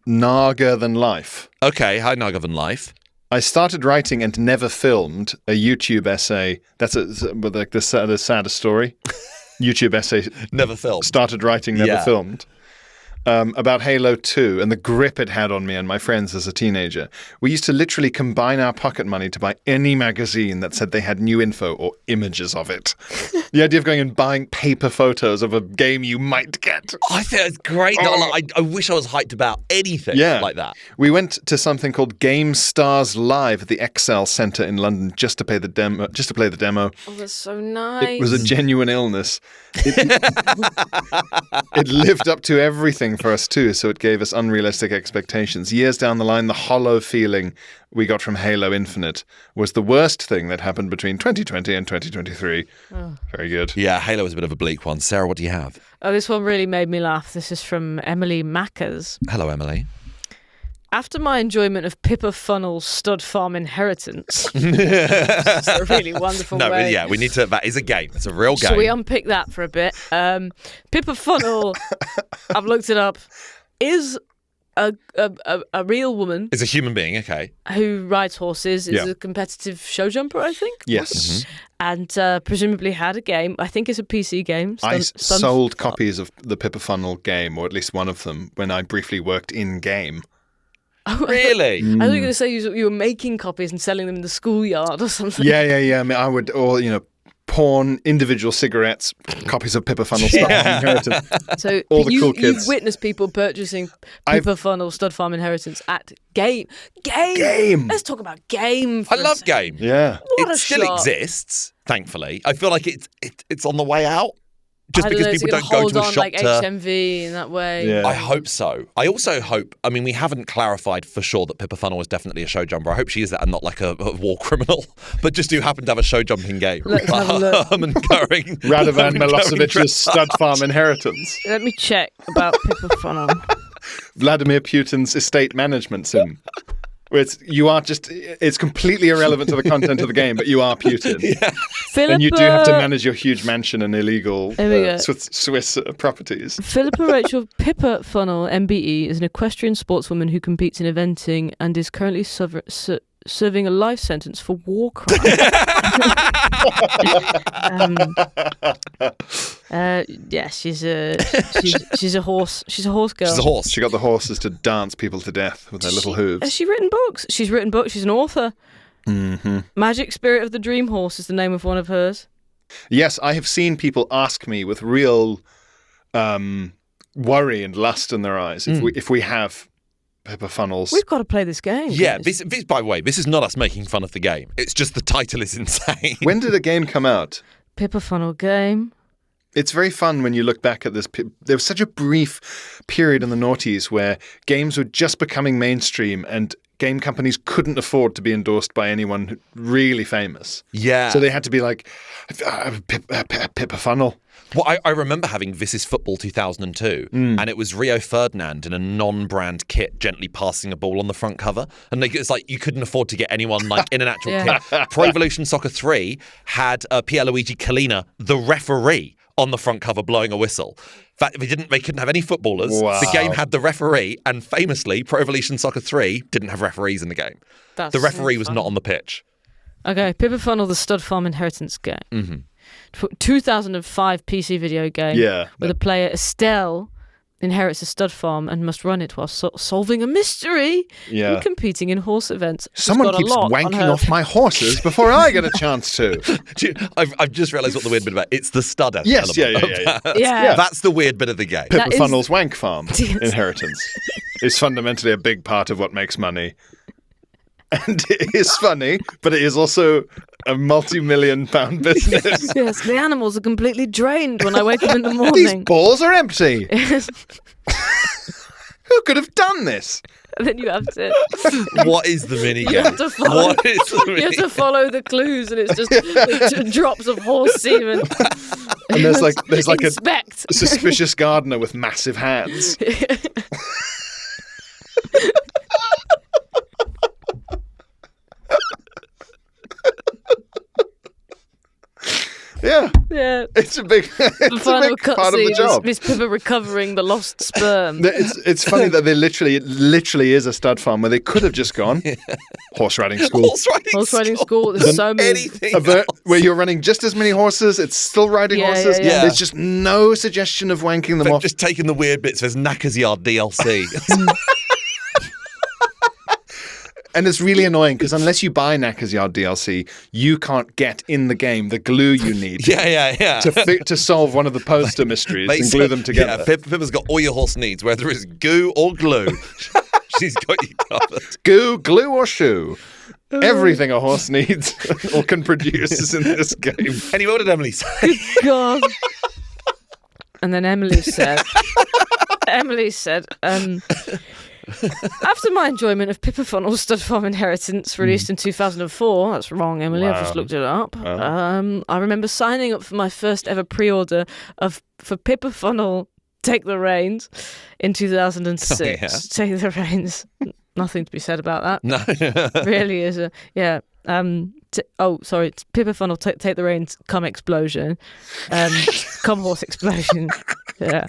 S6: Naga Than Life.
S1: Okay, hi Naga Than Life.
S6: I started writing and never filmed a YouTube essay. That's like the saddest story. YouTube essay.
S1: Never filmed.
S6: Started writing, never filmed. about Halo 2 and the grip it had on me and my friends as a teenager. We used to literally combine our pocket money to buy any magazine that said they had new info or images of it. The idea of going and buying paper photos of a game you might get.
S1: I think it's great. I wish I was hyped about anything like that.
S6: We went to something called Game Stars Live at the Excel Centre in London just to play the demo.
S5: Oh, that's so nice.
S6: It was a genuine illness. It lived up to everything for us too, so it gave us unrealistic expectations. Years down the line, the hollow feeling we got from Halo Infinite was the worst thing that happened between 2020 and 2023. Very good.
S1: Yeah, Halo was a bit of a bleak one. Sarah, what do you have?
S5: Oh, this one really made me laugh. This is from Emily Mackers.
S1: Hello, Emily.
S5: After my enjoyment of Pippa Funnel's Stud Farm Inheritance, it's a really wonderful way.
S1: Yeah, we need to. That is a game. It's a real game.
S5: Shall we unpick that for a bit? Pippa Funnel, I've looked it up, is a real woman.
S1: It's a human being, okay.
S5: Who rides horses, is a competitive show jumper, I think.
S6: Yes.
S5: And presumably had a game. I think it's a PC game.
S6: I sold copies of the Pippa Funnel game, or at least one of them, when I briefly worked in-game.
S1: Really?
S5: I thought you were going to say you were making copies and selling them in the schoolyard or something.
S6: Yeah. I mean, I would, or, pawn individual cigarettes, copies of Pippa Funnel Stud Farm Inheritance.
S5: So
S6: all the cool
S5: you've
S6: kids.
S5: witnessed people purchasing Pippa Funnel Stud Farm Inheritance at Game. Let's talk about Game.
S1: I love Game.
S6: Yeah.
S5: What
S1: it
S5: a
S1: still
S5: shot.
S1: exists, thankfully. I feel like it's on the way out. Just
S5: I don't
S1: because
S5: know,
S1: people
S5: it's
S1: don't
S5: gonna
S1: go to a
S5: hold
S1: shop
S5: on like
S1: to...
S5: HMV in that way.
S6: Yeah.
S1: I hope so. I also hope, I mean, we haven't clarified for sure that Pippa Funnel is definitely a show jumper. I hope she is that and not like a war criminal, but just do happen to have a show jumping game.
S5: Let's have a look.
S6: Radovan Milosevic's Stud Farm Inheritance.
S5: Let me check about Pippa Funnel.
S6: Vladimir Putin's estate management sim. Where it's completely irrelevant to the content of the game, but you are Putin.
S5: Philippa,
S6: and you do have to manage your huge mansion and illegal
S5: There we go.
S6: Swiss properties.
S5: Philippa Rachel Pippa Funnel, MBE, is an equestrian sportswoman who competes in eventing and is currently serving a life sentence for war crimes. She's a horse. She's a horse girl.
S1: She's a horse.
S6: She got the horses to dance people to death with their little hooves.
S5: Has she written books? She's written books. She's an author.
S6: Mm-hmm.
S5: Magic Spirit of the Dream Horse is the name of one of hers.
S6: Yes, I have seen people ask me with real worry and lust in their eyes if we have Pippa Funnels.
S5: We've got to play this game.
S1: Yeah,
S5: guys.
S1: this, by the way, this is not us making fun of the game. It's just the title is insane.
S6: When did a game come out?
S5: Pippa Funnel game.
S6: It's very fun when you look back at this. There was such a brief period in the noughties where games were just becoming mainstream and game companies couldn't afford to be endorsed by anyone really famous.
S1: Yeah.
S6: So they had to be like, Pippa Funnel.
S1: Well, I remember having This Is Football 2002, and it was Rio Ferdinand in a non-brand kit gently passing a ball on the front cover. And it's like you couldn't afford to get anyone like in an actual kit. Pro Evolution Soccer 3 had Pierluigi Collina, the referee, on the front cover blowing a whistle. In fact, they couldn't have any footballers.
S6: Wow.
S1: The game had the referee, and famously, Pro Evolution Soccer 3 didn't have referees in the game. The referee was not on the pitch.
S5: Okay, Pippa Funnel, the Stud Farm Inheritance game.
S1: Mm-hmm.
S5: 2005 PC video game.
S6: Yeah.
S5: Where the player Estelle inherits a stud farm and must run it while solving a mystery and competing in horse events.
S6: Someone keeps wanking off my horses before I get a chance to.
S1: I've just realised what the weird bit about it's the stud element.
S6: Yes, yeah.
S5: Yeah.
S1: That's the weird bit of the game.
S6: Pippa Funnel's wank farm inheritance is fundamentally a big part of what makes money. And it is funny, but it is also a multi-million-pound business.
S5: Yes, the animals are completely drained when I wake up in the morning.
S6: These balls are empty. Who could have done this?
S5: And then you have to...
S1: What is the minigame?
S5: You have to follow,
S1: What is the
S5: you have to follow the clues, and it's just drops of horse semen.
S6: And there's like
S5: Inspect.
S6: a suspicious gardener with massive hands. Yeah.
S5: Yeah.
S6: it's a big
S5: The final
S6: part of the
S5: cutscene
S6: job.
S5: is Miss Pippa recovering the lost sperm.
S6: It's funny that it literally is a stud farm where they could have just gone horse riding school.
S5: Horse riding school. There's so many.
S1: Anything
S6: Where you're running just as many horses, it's still riding horses.
S5: Yeah.
S6: There's just no suggestion of wanking them
S1: They've
S6: off.
S1: just taken the weird bits. There's Knackers Yard DLC.
S6: And it's really annoying because unless you buy Knackers Yard DLC, you can't get in the game the glue you need
S1: yeah.
S6: to solve one of the poster mysteries and glue them together.
S1: Yeah, Pippa's got all your horse needs, whether it's goo or glue. She's got you covered.
S6: Goo, glue, or shoe. Everything a horse needs or can produce is in this game.
S1: Anyway, what did Emily say?
S5: God. And then Emily said, after my enjoyment of Pippa Funnel's Stud Farm Inheritance, released in 2004, that's wrong, Emily, I've just looked it up. I remember signing up for my first ever pre-order for Pippa Funnel Take the Reins in 2006.
S1: Oh, yeah.
S5: Take the Reins. Nothing to be said about that.
S1: No.
S5: Really is a, yeah. It's Pippa Funnel Take the Reins, Come Explosion. Come Horse Explosion. Yeah.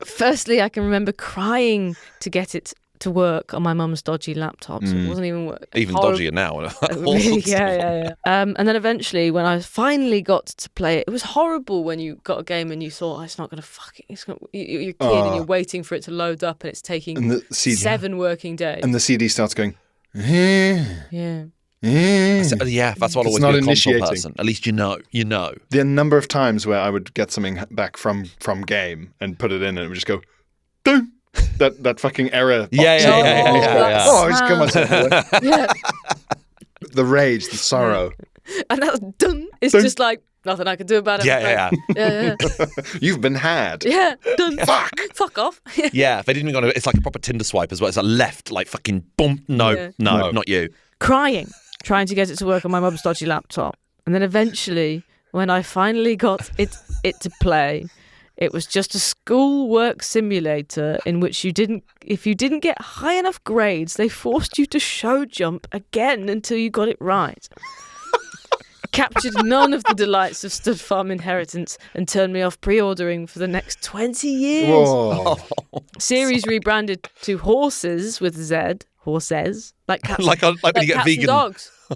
S5: Firstly, I can remember crying to get it to work on my mum's dodgy laptop. So it wasn't even working.
S1: Even dodgier now.
S5: Really, yeah. And then eventually, when I finally got to play it, it was horrible when you got a game and you thought, it's not going to you're a kid and you're waiting for it to load up and it's taking
S6: And the CD
S5: 7 working days.
S6: And the CD starts going,
S5: Yeah.
S1: Yeah, that's what I
S6: It's
S1: always
S6: not
S1: be a console
S6: initiating.
S1: person. At least you know.
S6: The number of times where I would get something back from game and put it in and it would just go, ding! That fucking error. box.
S1: Yeah.
S6: Oh, I just kill myself.
S5: Yeah.
S6: The rage, the sorrow.
S5: And that's done. It's
S6: Dun.
S5: just like, nothing I can do about it.
S1: Yeah.
S5: Yeah.
S6: You've been had.
S5: Yeah, done. Fuck off.
S1: Yeah, they didn't even go to, it's like a proper Tinder swipe as well. It's a left, like fucking boom. No, not you.
S5: Crying, trying to get it to work on my mum's dodgy laptop. And then eventually, when I finally got it to play, it was just a schoolwork simulator in which if you didn't get high enough grades, they forced you to show jump again until you got it right. Captured none of the delights of Stud Farm Inheritance and turned me off pre-ordering for the next 20 years.
S6: Whoa.
S5: Series rebranded to Horses with Z. Horses. Like cats,
S1: like when you get
S5: cats
S1: vegan.
S5: and dogs.
S1: I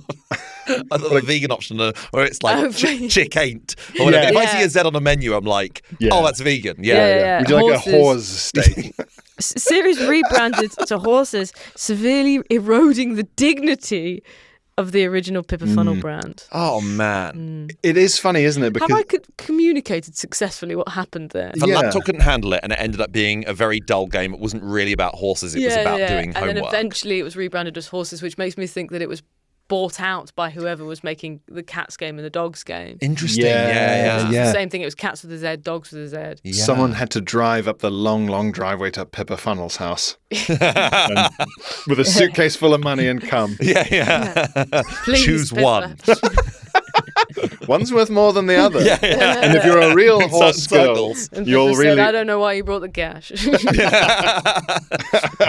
S1: thought the vegan option where it's like
S5: Oh,
S1: chick ain't or whatever.
S6: Yeah.
S1: If I see a Z on a menu, I'm like, oh, that's vegan.
S5: Yeah.
S6: Would you like
S5: Horses.
S6: a horse steak?
S5: Series rebranded to Horses, severely eroding the dignity of the original Pippa Funnel brand.
S1: Oh man,
S6: It is funny, isn't it? Because
S5: Have I communicated successfully what happened there?
S1: the
S6: Yeah.
S1: laptop couldn't handle it, and it ended up being a very dull game. It wasn't really about horses; it was about doing
S5: and
S1: homework.
S5: then eventually it was rebranded as Horses, which makes me think that it was bought out by whoever was making the cats game and the dogs game.
S1: Interesting.
S6: Yeah.
S5: It's the same thing. It was cats with a Z, dogs with a Z.
S6: someone had to drive up the long driveway to Pippa Funnel's house and, with a suitcase full of money and come.
S1: Yeah.
S5: Please,
S1: Choose
S5: Pippa.
S1: one.
S6: One's worth more than the other.
S1: Yeah.
S6: And if you're a real
S1: In
S6: horse
S1: certain
S6: girl,
S1: circles.
S5: And
S6: you'll
S5: Pippa
S6: really.
S5: said, I don't know why you brought the gash.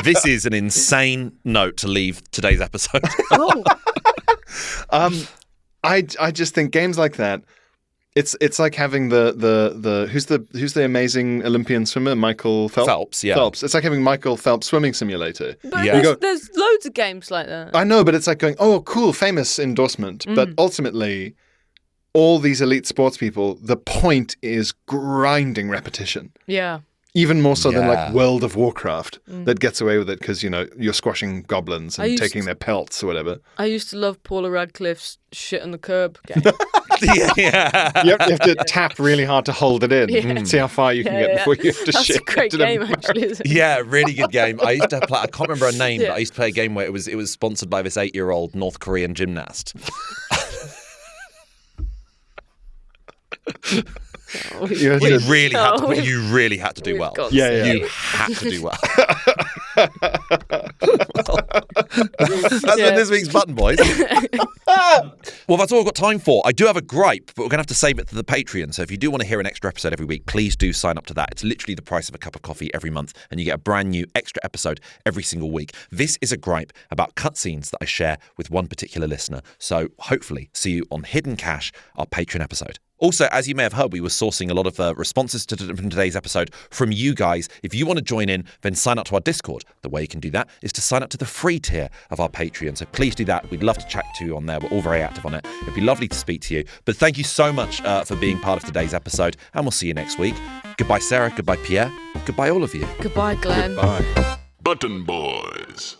S1: This is an insane note to leave today's episode.
S6: I just think games like that. It's like having the who's the amazing Olympian swimmer, Michael Phelps.
S1: Phelps, yeah.
S6: Phelps. It's like having Michael Phelps swimming simulator.
S5: But
S1: Yeah.
S5: there's loads of games like that.
S6: I know, but it's like going, oh, cool, famous endorsement. But ultimately, all these elite sports people, the point is grinding repetition.
S5: Yeah.
S6: Even more so than
S1: Yeah.
S6: like World of Warcraft that gets away with it because, you're squashing goblins
S5: I
S6: and
S5: used
S6: taking
S5: to-
S6: their pelts or whatever.
S5: I used to love Paula Radcliffe's shit on the curb game.
S1: Yeah.
S6: You have to tap really hard to hold it in.
S5: Yeah.
S6: See how far you can get before you have to
S5: That's
S6: shit.
S5: a great
S6: into the
S5: game,
S6: mud.
S5: actually. Isn't it?
S1: Yeah, really good game. I used to play. I can't remember her name,
S5: Yeah.
S1: but I used to play a game where it was sponsored by this 8-year-old North Korean gymnast.
S6: You had
S1: You
S6: to-
S1: really had to do
S5: We've
S1: well.
S5: got
S6: Yeah, yeah.
S1: You had to do well. That's been this week's Button Boys. Well, that's all I've got time for. I do have a gripe, but we're going to have to save it to the Patreon. So if you do want to hear an extra episode every week, please do sign up to that. It's literally the price of a cup of coffee every month, and you get a brand new extra episode every single week. This is a gripe about cutscenes that I share with one particular listener. So hopefully see you on Hidden Cash, our Patreon episode. Also, as you may have heard, we were sourcing a lot of responses to today's episode from you guys. If you want to join in, then sign up to our Discord. The way you can do that is to sign up to the free tier of our Patreon. So please do that. We'd love to chat to you on there. We're all very active on it. It'd be lovely to speak to you. But thank you so much for being part of today's episode, and we'll see you next week. Goodbye, Sarah. Goodbye, Pierre. Goodbye, all of you.
S5: Goodbye, Glenn.
S6: Bye.
S4: Button Boys.